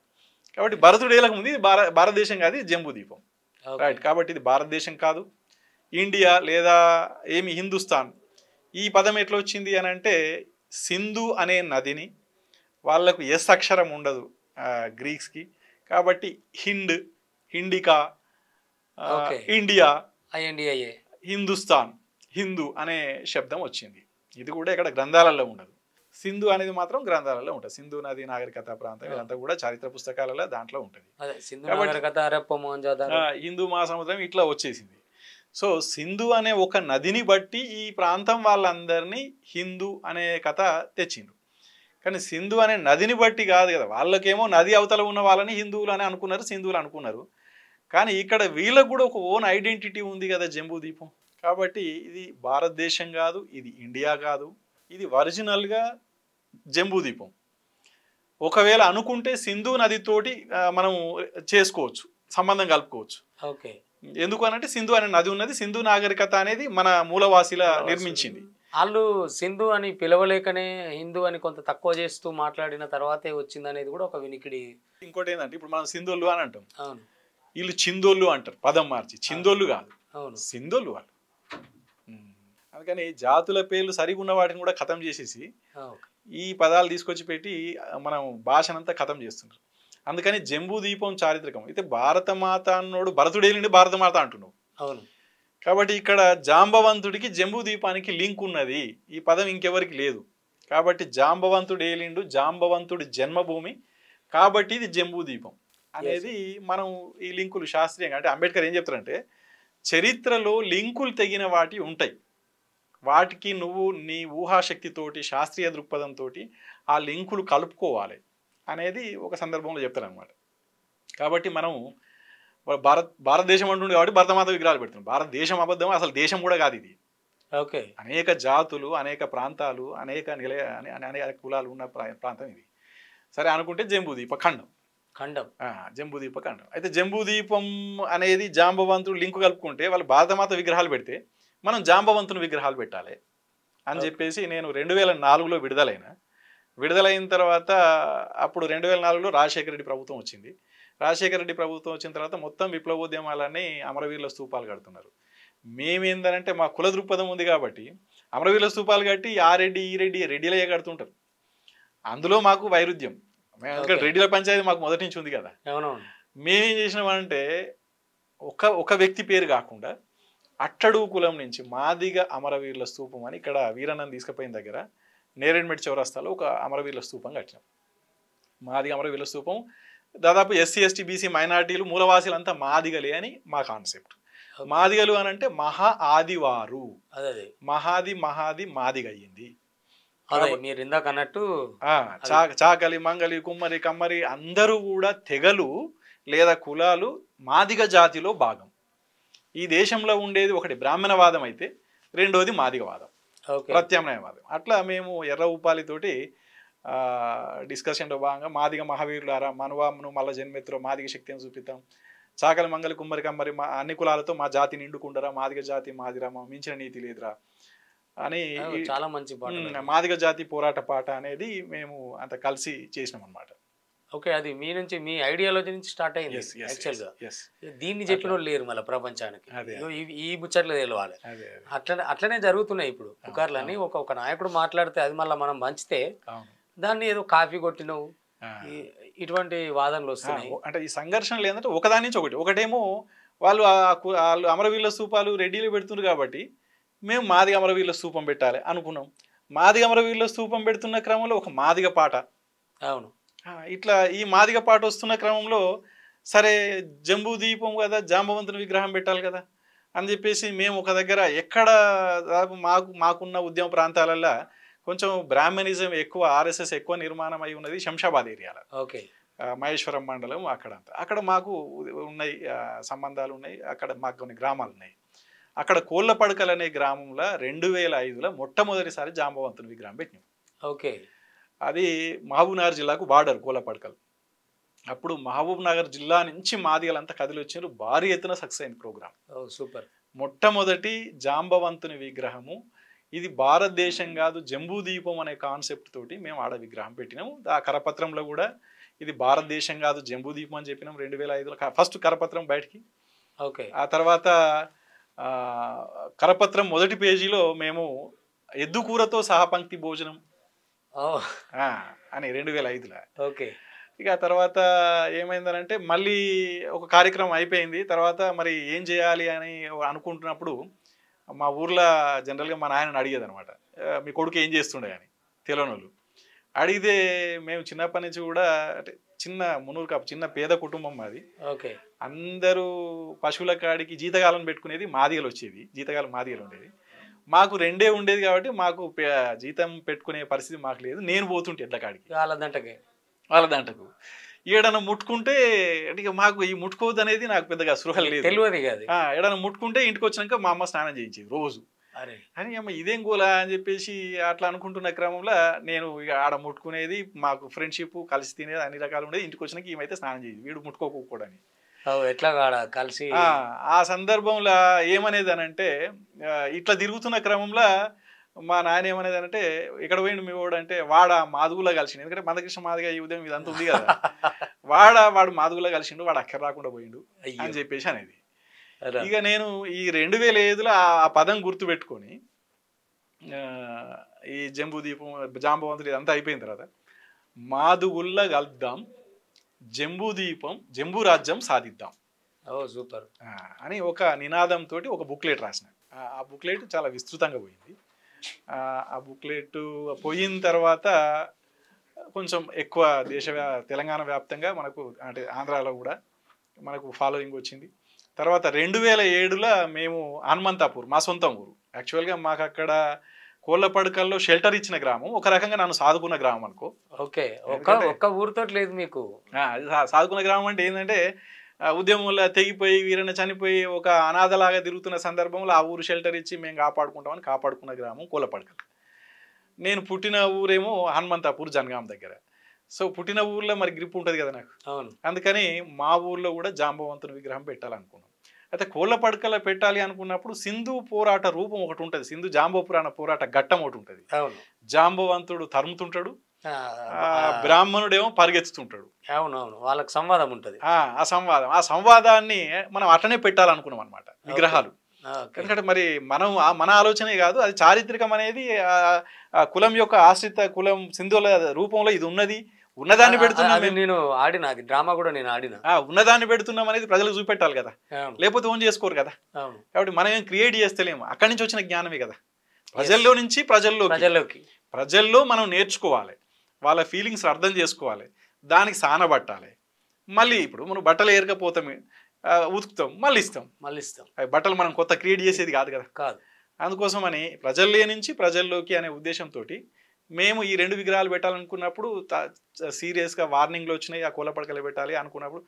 కాబట్టి భరతుడు ఏలకముందు ఇది భారతదేశం కాదు, ఇది జంబూ ద్వీపం. రైట్. కాబట్టి ఇది భారతదేశం కాదు, ఇండియా లేదా ఏమి హిందుస్థాన్. ఈ పదం ఎట్లా వచ్చింది అని అంటే సింధు అనే నదిని, వాళ్ళకు ఎస్ అక్షరం ఉండదు గ్రీక్స్కి, కాబట్టి హిండికా, ఇండియా, హిందుస్థాన్, హిందూ అనే శబ్దం వచ్చింది. ఇది కూడా ఇక్కడ గ్రంథాలలో ఉండదు. సింధు అనేది మాత్రం గ్రంథాలలో ఉంటుంది. సింధు నది నాగరికత ప్రాంతం ఇదంతా కూడా చారిత్ర పుస్తకాలలో దాంట్లో ఉంటుంది. హిందూ మహాసముద్రం ఇట్లా వచ్చేసింది. సో సింధు అనే ఒక నదిని బట్టి ఈ ప్రాంతం వాళ్ళందరినీ హిందూ అనే కథ తెచ్చిండు. కానీ సింధు అనే నదిని బట్టి కాదు కదా. వాళ్ళకేమో నది అవతల ఉన్న వాళ్ళని హిందువులు అని అనుకున్నారు, సింధువులు అనుకున్నారు. కానీ ఇక్కడ వీళ్ళకు కూడా ఒక ఓన్ ఐడెంటిటీ ఉంది కదా జంబూ ద్వీపం. కాబట్టి ఇది భారతదేశం కాదు, ఇది ఇండియా కాదు, ఇది ఒరిజినల్గా జంబూ ద్వీపం. ఒకవేళ అనుకుంటే సింధు నదితోటి మనం చేసుకోవచ్చు, సంబంధం కలుపుకోవచ్చు. ఓకే. ఎందుకు అనంటే సింధు అనే నది ఉన్నది, సింధు నాగరికత అనేది మన మూలవాసిల నిర్మించింది. వాళ్ళు సింధు అని పిలవలేకనే హిందూ అని కొంత తక్కువ చేస్తూ మాట్లాడిన తర్వాతే వచ్చింది అనేది కూడా ఒక వినికిడి. ఇంకోటి ఏంటంటే ఇప్పుడు మనం సింధోళ్ళు అని అంటాం, అవును, వీళ్ళు చిందోళ్ళు అంటారు, పదం మార్చి. చిందోళ్ళు కాదు, అవును, సింధోళ్ళు వాళ్ళు. అందుకని జాతుల పేర్లు సరిగా ఉన్న వాటిని కూడా ఖతం చేసేసి ఈ పదాలు తీసుకొచ్చి పెట్టి మనం భాషనంతా ఖతం చేస్తున్నారు. అందుకని జంబూ ద్వీపం చారిత్రకం. అయితే భారతమాత అన్నోడు భరతుడేలిండి భారతమాత అంటున్నావు. అవును. కాబట్టి ఇక్కడ జాంబవంతుడికి జంబూ ద్వీపానికి లింక్ ఉన్నది. ఈ పదం ఇంకెవరికి లేదు. కాబట్టి జాంబవంతుడు ఏలిండు, జాంబవంతుడి జన్మభూమి, కాబట్టి ఇది జంబూ ద్వీపం అనేది మనం ఈ లింకులు శాస్త్రీయంగా అంటే అంబేద్కర్ ఏం చెప్తారంటే చరిత్రలో లింకులు తెగిన వాటి ఉంటాయి, వాటికి నువ్వు నీ ఊహాశక్తితోటి శాస్త్రీయ దృక్పథంతో ఆ లింకులు కలుపుకోవాలి అనేది ఒక సందర్భంలో చెప్తారనమాట. కాబట్టి మనం భారతదేశం అంటుండే కాబట్టి భారతమాత విగ్రహాలు పెడుతున్నాం. భారతదేశం అబద్ధం, అసలు దేశం కూడా కాదు ఇది. ఓకే. అనేక జాతులు, అనేక ప్రాంతాలు, అనేక కులాలు ఉన్న ప్రాంతం ఇది. సరే అనుకుంటే జంబూద్వీప ఖండం, జంబూద్వీప ఖండం. అయితే జంబూద్వీపం అనేది జాంబవంతుడు లింకు కలుపుకుంటే వాళ్ళు భారతమాత విగ్రహాలు పెడితే మనం జాంబవంతుని విగ్రహాలు పెట్టాలి అని చెప్పేసి నేను 2004లో విడుదలైన తర్వాత అప్పుడు 2004లో రాజశేఖర రెడ్డి ప్రభుత్వం వచ్చింది. రాజశేఖర రెడ్డి ప్రభుత్వం వచ్చిన తర్వాత మొత్తం విప్లవోద్యమాలన్నీ అమరవీరుల స్తూపాలు కడుతున్నారు. మేమేందనంటే మా కుల దృక్పథం ఉంది కాబట్టి అమరవీరుల స్తూపాలు కట్టి ఆ రెడ్డి ఈ రెడ్డి రెడ్డిలే కడుతుంటారు. అందులో మాకు వైరుధ్యం, రెడ్డిల పంచాయతీ మాకు మొదటి నుంచి ఉంది కదా. మేమేం చేసినామంటే ఒక వ్యక్తి పేరు కాకుండా అట్టడు కులం నుంచి మాదిగ అమరవీరుల స్తూపం అని ఇక్కడ వీరన్నను తీసుకుపోయిన దగ్గర నేరేడ్మెట్ చౌరస్తాలో ఒక అమరవీరుల స్తూపం కట్టినాం. మాదిగ అమరవీరుల స్తూపం దాదాపు ఎస్సీ ఎస్టీ బీసీ మైనార్టీలు మూలవాసీలంతా మాదిగలే అని మా కాన్సెప్ట్. మాదిగలు అని అంటే మహా ఆదివారు, మహాది మాదిగ అయ్యింది. అదే మీరు ఇందాక అన్నట్టు చాకలి, మంగలి, కుమ్మరి, కమ్మరి అందరూ కూడా తెగలు లేదా కులాలు మాదిగ జాతిలో భాగం. ఈ దేశంలో ఉండేది ఒకటి బ్రాహ్మణవాదం అయితే రెండోది మాదిగవాదం, ప్రత్యామ్నాయవాదం. అట్లా మేము ఎర్ర ఉపాలితోటి డిస్కషన్లో భాగంగా మాదిగ మహావీరులారా మనవామును మల్ల జన్మెత్తులో మాదిగ శక్తిని చూపిద్దాం, చాకలి మంగలి కుమ్మరి కమ్మరి అన్ని కులాలతో మా జాతి నిండుకుండరా, మాదిగ జాతి మాదిరా, మా మించిన నీతి లేదురా అని చాలా మంచి మాదిగ జాతి పోరాట పాట అనేది మేము అంత కలిసి చేసినాం అనమాట. ఓకే, అది మీ నుంచి మీ ఐడియాలజీ నుంచి స్టార్ట్ అయింది యాక్చువల్గా. దీన్ని చెప్పిన వాళ్ళు లేరు మళ్ళీ ప్రపంచానికి, ఈ ముచ్చట్లు తెలవాలి. అట్లనే జరుగుతున్నాయి ఇప్పుడు పుకార్లని. ఒక నాయకుడు మాట్లాడితే అది మళ్ళీ మనం మంచితే దాన్ని ఏదో కాఫీ కొట్టినవు, ఇటువంటి వాదనలు వస్తున్నాయి. అంటే ఈ సంఘర్షణలు ఏంటంటే ఒకదాని నుంచి ఒకటేమో వాళ్ళు అమరవీరుల స్తూపాలు రెడ్డిలు పెడుతున్నారు కాబట్టి మేము మాదిగ అమరవీరుల స్తూపం పెట్టాలి అనుకున్నాం. మాదిగ అమరవీరుల స్తూపం పెడుతున్న క్రమంలో ఒక మాదిగ పాట, అవును, ఇట్లా ఈ మాదిగ పాట వస్తున్న క్రమంలో సరే జంబూ దీపం కదా, జాంబవంతుని విగ్రహం పెట్టాలి కదా అని చెప్పేసి మేము ఒక దగ్గర ఎక్కడ మాకున్న ఉద్యమ ప్రాంతాలల్లో కొంచెం బ్రాహ్మణిజం ఎక్కువ, ఆర్ఎస్ఎస్ ఎక్కువ నిర్మాణం అయి ఉన్నది శంషాబాద్ ఏరియాలో. ఓకే, మహేశ్వరం మండలం అక్కడ మాకు ఉన్నాయి సంబంధాలు ఉన్నాయి. అక్కడ మాకు కొన్ని గ్రామాలు ఉన్నాయి. అక్కడ కోళ్ళపడకల్ అనే గ్రామంలో 2005లో మొట్టమొదటిసారి జాంబవంతుని విగ్రహం పెట్టినాం. ఓకే, అది మహబూబ్ నగర్ జిల్లాకు బార్డర్ కోళ్ళపడకల్. అప్పుడు మహబూబ్ నగర్ జిల్లా నుంచి మాదిగలంతా కదిలి వచ్చారు. భారీ ఎత్తున సక్సెస్ అయిన ప్రోగ్రామ్. సూపర్. మొట్టమొదటి జాంబవంతుని విగ్రహము ఇది భారతదేశం కాదు, జంబూ దీపం అనే కాన్సెప్ట్ తోటి మేము ఆడ విగ్రహం పెట్టినాము. ఆ కరపత్రంలో కూడా ఇది భారతదేశం కాదు జంబూ దీపం అని చెప్పినాం 2005లో ఫస్ట్ కరపత్రం బయటికి. ఓకే, ఆ తర్వాత కరపత్రం మొదటి పేజీలో మేము ఎద్దు కూరతో సహపంక్తి భోజనం అని 2005లో. ఓకే, ఇక తర్వాత ఏమైందనంటే మళ్ళీ ఒక కార్యక్రమం అయిపోయింది. తర్వాత మరి ఏం చేయాలి అని అనుకుంటున్నప్పుడు మా ఊర్లో జనరల్గా మా నాయనని అడిగేది అనమాట, మీ కొడుకు ఏం చేస్తుండే అని తెలియని వాళ్ళు అడిగితే మేము చిన్నప్పటి నుంచి కూడా అంటే మునూరు కాపు చిన్న పేద కుటుంబం మాది. ఓకే, అందరూ పశువుల కాడికి జీతగాలం పెట్టుకునేది, మాదిగలు వచ్చేది, జీతగాలం మాదిగలు ఉండేది. మాకు రెండే ఉండేది కాబట్టి మాకు జీతం పెట్టుకునే పరిస్థితి మాకు లేదు. నేను పోతుంటే ఎడ్ల కాడికి వాళ్ళ దంటకు ఏడన్నా ముట్టుకుంటే అంటే మాకు ఈ ముట్టుకోవద్దు అనేది నాకు పెద్దగా స్పృహ లేదు, తెలియదు కాదు. ఏడన్నా ముట్టుకుంటే ఇంటికి వచ్చినాక మా అమ్మ స్నానం చేయించేది రోజు. అని అమ్మ ఇదేం గోలా అని చెప్పేసి అట్లా అనుకుంటున్న క్రమంలో నేను ఇక ఆడ ముట్టుకునేది, మాకు ఫ్రెండ్షిప్ కలిసి తినేది అన్ని రకాలు ఉండేది. ఇంటికి వచ్చినాక ఈమైతే స్నానం చేయదు, వీడు ముట్టుకోకూడని. ఎట్లా కలిసి ఆ సందర్భంలో ఏమనేది అనంటే ఇట్లా తిరుగుతున్న క్రమంలో మా నాయన ఏమనేది అంటే ఇక్కడ పోయిండు మీ వాడు అంటే వాడు మాదుగులా కలిసిండు. ఎందుకంటే మందకృష్ణ మాదిగా ఈ ఉదయం ఇదంతా ఉంది కదా, వాడు మాదుగులా కలిసిండు, వాడు అక్కర రాకుండా పోయిండు అని చెప్పేసి అనేది. ఇక నేను ఈ 2005లో ఆ పదం గుర్తు పెట్టుకొని ఈ జంబూ దీపం జాంబవంతుడు ఇదంతా అయిపోయిన తర్వాత మాదుగుల్ల కలుద్దాం, జంబూ దీపం జంబూ రాజ్యం సాధిద్దాం సూపర్ అని ఒక నినాదంతో ఒక బుక్లెట్ రాసిన. ఆ బుక్లెట్ చాలా విస్తృతంగా పోయింది. ఆ బుక్లెట్ పోయిన తర్వాత కొంచెం ఎక్కువ తెలంగాణ వ్యాప్తంగా మనకు అంటే ఆంధ్రాలో కూడా మనకు ఫాలోయింగ్ వచ్చింది. తర్వాత 2007లో మేము హనుమంతాపూర్ మా సొంతం ఊరు. యాక్చువల్గా మాకు అక్కడ కోళ్ళపడకల్లో షెల్టర్ ఇచ్చిన గ్రామం, ఒక రకంగా నన్ను సాదుకున్న గ్రామం అనుకో. ఓకే, ఒక్క ఊరితో లేదు మీకు. సాదుకున్న గ్రామం అంటే ఏంటంటే ఉద్యమంలో తెగిపోయి వీరన్న చనిపోయి ఒక అనాథలాగా తిరుగుతున్న సందర్భంలో ఆ ఊరు షెల్టర్ ఇచ్చి మేము కాపాడుకుంటామని కాపాడుకున్న గ్రామం కోళ్ళపడకల్. నేను పుట్టిన ఊరేమో హనుమంతాపూర్ జనగాం దగ్గర. సో పుట్టిన ఊర్లో మరి గ్రిప్ ఉంటుంది కదా నాకు. అందుకని మా ఊర్లో కూడా జాంబవంతుని విగ్రహం పెట్టాలనుకున్నాం. అయితే కోళ్ళపడకల పెట్టాలి అనుకున్నప్పుడు సింధు పోరాట రూపం ఒకటి ఉంటుంది, సింధు జాంబవ పురాణ పోరాట ఘట్టం ఒకటి ఉంటుంది. జాంబవంతుడు తరుముతుంటాడు, బ్రాహ్మణుడేమో పరిగెత్తుతుంటాడు. అవునవును, వాళ్ళకి సంవాదం ఉంటుంది. ఆ సంవాదాన్ని మనం అట్లనే పెట్టాలనుకున్నాం అనమాట విగ్రహాలు. ఎందుకంటే మరి మన ఆలోచనే కాదు, అది చారిత్రకం అనేది కులం యొక్క ఆశ్రిత కులం సింధుల రూపంలో ఇది ఉన్నదాన్ని పెడుతున్నాం. నేను ఆడిన డ్రామా కూడా నేను ఆడిన ఉన్నదాన్ని పెడుతున్నాం అనేది ప్రజలకు చూపెట్టాలి కదా, లేకపోతే ఓన్ చేసుకోరు కదా. కాబట్టి మనం ఏం క్రియేట్ చేస్తలేము, అక్కడి నుంచి వచ్చిన జ్ఞానమే కదా. ప్రజల్లో నుంచి ప్రజల్లో మనం నేర్చుకోవాలి, వాళ్ళ ఫీలింగ్స్ అర్థం చేసుకోవాలి, దానికి సానబట్టాలి. మళ్ళీ ఇప్పుడు మనం బట్టలు ఏరకపోతామే, ఉతుకుతాం, మళ్ళీ ఇస్తాం. బట్టలు మనం కొత్త క్రియేట్ చేసేది కాదు కదా. అందుకోసమని ప్రజల్లో నుంచి ప్రజల్లోకి అనే ఉద్దేశంతో మేము ఈ 2 విగ్రహాలు పెట్టాలనుకున్నప్పుడు సీరియస్గా వార్నింగ్లు వచ్చినాయి, ఆ కోలపడకలు పెట్టాలి అనుకున్నప్పుడు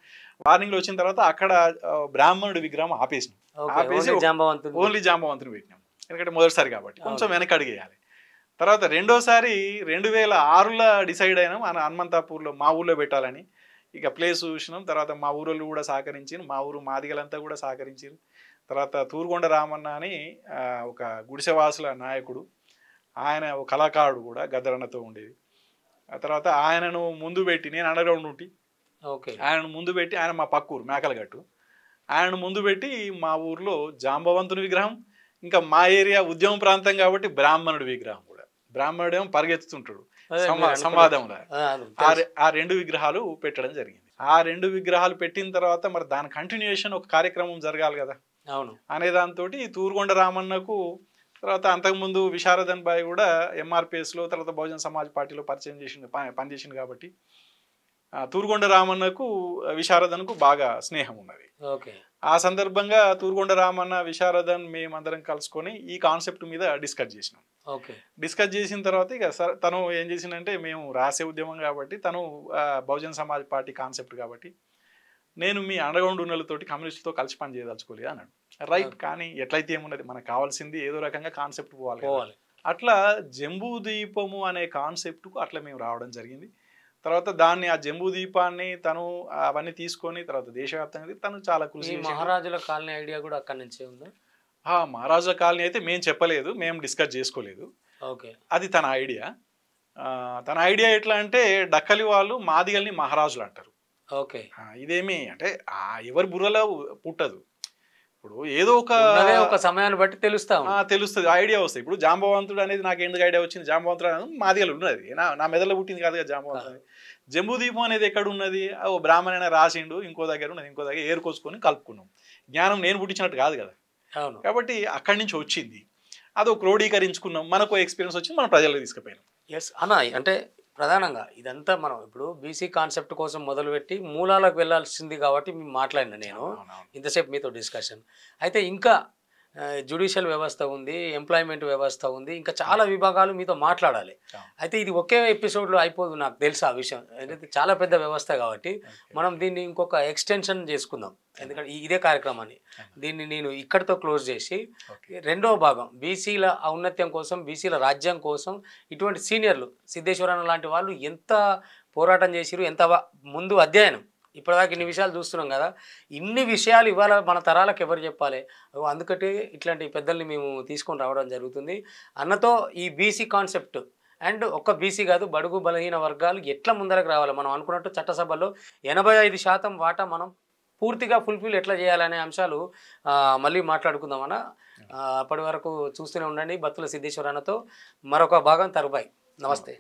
వార్నింగ్లు వచ్చిన తర్వాత అక్కడ బ్రాహ్మణుడి విగ్రహం ఆపేసినాం. ఆపేసి ఓన్లీ జాంబవంతుని పెట్టినాం. ఎందుకంటే మొదటిసారి కాబట్టి కొంచెం వెనక అడిగేయాలి. తర్వాత రెండోసారి 2006లో డిసైడ్ అయినాం హనుమంతాపూర్లో మా ఊళ్ళో పెట్టాలని. ఇక ప్లేస్ చూసినాం. తర్వాత మా ఊరోళ్ళు కూడా సహకరించారు, మా ఊరు మాదిగలంతా కూడా సహకరించారు. తర్వాత తూరుగొండ రామన్న అని ఒక గుడిసెవాసుల నాయకుడు, ఆయన ఒక కళాకారుడు కూడా గద్దరన్నతో ఉండేది. ఆ తర్వాత ఆయనను ముందు పెట్టి, నేను అండర్గ్రౌండ్ ఉంటి, ఆయనను ముందు పెట్టి, ఆయన మా పక్కూరు మేకలగట్టు, ఆయనను ముందు పెట్టి మా ఊర్లో జాంబవంతుని విగ్రహం, ఇంకా మా ఏరియా ఉద్యమ ప్రాంతం కాబట్టి బ్రాహ్మణుడి విగ్రహం కూడా, బ్రాహ్మణుడేమో పరిగెత్తుతుంటాడు సంవాదంలో, ఆ 2 విగ్రహాలు పెట్టడం జరిగింది. ఆ 2 విగ్రహాలు పెట్టిన తర్వాత మరి దాని కంటిన్యూషన్ ఒక కార్యక్రమం జరగాలి కదా అనే దాంతో తూరుగొండ రామన్నకు, తర్వాత అంతకుముందు విశారదన్ బాయ్ కూడా ఎంఆర్పిఎస్లో, తర్వాత బహుజన సమాజ్ పార్టీలో పనిచేసింది కాబట్టి తూరుగొండ రామన్నకు విశారదన్కు బాగా స్నేహం ఉన్నది. ఆ సందర్భంగా తూరుగొండ రామన్న, విశారదన్ మేమందరం కలుసుకొని ఈ కాన్సెప్ట్ మీద డిస్కస్ చేసినాం. డిస్కస్ చేసిన తర్వాత ఇక తను ఏం చేసిందంటే, మేము రాసే ఉద్యమం కాబట్టి, తను బహుజన సమాజ్ పార్టీ కాన్సెప్ట్ కాబట్టి, నేను మీ అండర్గ్రౌండ్ ఉన్నలతోటి కమ్యూనిస్టులతో కలిసి పని చేయదలుచుకోలేదు అన్నాడు. రైట్, కానీ ఎట్లయితే ఏమున్నది, మనకు కావాల్సింది ఏదో రకంగా కాన్సెప్ట్ పోవాలి. అట్లా జంబూ ద్వీపము అనే కాన్సెప్ట్కు అట్లా మేము రావడం జరిగింది. తర్వాత దాన్ని, ఆ జంబూ ద్వీపాన్ని తను అవన్నీ తీసుకొని తర్వాత దేశవ్యాప్తంగా తను చాలా కృషి. మహారాజుల కాలనీ ఐడియా కూడా అక్కడి నుంచే ఉందా? మహారాజుల కాలనీ అయితే మేము చెప్పలేదు, మేము డిస్కస్ చేసుకోలేదు. అది తన ఐడియా. తన ఐడియా ఎట్లా అంటే, డక్కలి వాళ్ళు మాదిగల్ని మహారాజులు అంటారు. ఇదేమి అంటే ఎవరి బుర్రలో పుట్టదు. ఇప్పుడు ఏదో ఒక సమయాన్ని బట్టి తెలుస్తుంది, ఐడియా వస్తాయి. ఇప్పుడు జాంబవంతుడు అనేది నాకు ఎందుకు ఐడియా వచ్చింది, జాంబవంతుడు అనేది మాదిగలు ఉన్నది, నా మెదడులో పుట్టింది కాదు కదా జాంబవంతుడు అనేది. జంబూదీపం అనేది ఎక్కడ ఉన్నది, ఓ బ్రాహ్మణ రాసిండు, ఇంకో దగ్గర ఉన్నది, ఇంకో దగ్గర ఏరుకోసుకొని కలుపుకున్నాం. జ్ఞానం నేను పుట్టించినట్టు కాదు కదా, కాబట్టి అక్కడి నుంచి వచ్చింది, అది క్రోడీకరించుకున్నాం, మనకు ఎక్స్పీరియన్స్ వచ్చింది, మనం ప్రజలకు తీసుకుపోయినాం. అంటే ప్రధానంగా ఇదంతా మనం ఇప్పుడు బీసీ కాన్సెప్ట్ కోసం మొదలుపెట్టి మూలాలకు వెళ్ళాల్సింది కాబట్టి మేము మాట్లాడినా నేను ఇంతసేపు మీతో డిస్కషన్. అయితే ఇంకా జ్యుడిషియల్ వ్యవస్థ ఉంది, ఎంప్లాయ్మెంట్ వ్యవస్థ ఉంది, ఇంకా చాలా విభాగాలు మీతో మాట్లాడాలి. అయితే ఇది ఒకే ఎపిసోడ్లో అయిపోదు, నాకు తెలుసు ఆ విషయం. అయితే చాలా పెద్ద వ్యవస్థ కాబట్టి మనం దీన్ని ఇంకొక ఎక్స్టెన్షన్ చేసుకుందాం. ఎందుకంటే ఇదే కార్యక్రమాన్ని దీన్ని నేను ఇక్కడితో క్లోజ్ చేసి, రెండవ భాగం బీసీల ఔన్నత్యం కోసం, బీసీల రాజ్యం కోసం ఇటువంటి సీనియర్లు సిద్ధేశ్వరన్న లాంటి వాళ్ళు ఎంత పోరాటం చేసిరు, ఎంత ముందు అధ్యయనం, ఇప్పటిదాకా ఇన్ని విషయాలు చూస్తున్నాం కదా, ఇన్ని విషయాలు ఇవాళ మన తరాలకు ఎవరు చెప్పాలి? అందుకటే ఇట్లాంటి పెద్దల్ని మేము తీసుకొని రావడం జరుగుతుంది. అన్నతో ఈ బీసీ కాన్సెప్ట్ అండ్ ఒక్క బీసీ కాదు, బడుగు బలహీన వర్గాలు ఎట్లా ముందరకు రావాలి, మనం అనుకున్నట్టు చట్టసభలో 85% వాటా మనం పూర్తిగా ఫుల్ఫిల్ ఎట్లా చేయాలనే అంశాలు మళ్ళీ మాట్లాడుకుందామన్న. అప్పటి వరకు చూస్తూనే ఉండండి బత్తుల సిద్ధేశ్వరన్నతో. మరొక భాగం తరువాయి. నమస్తే.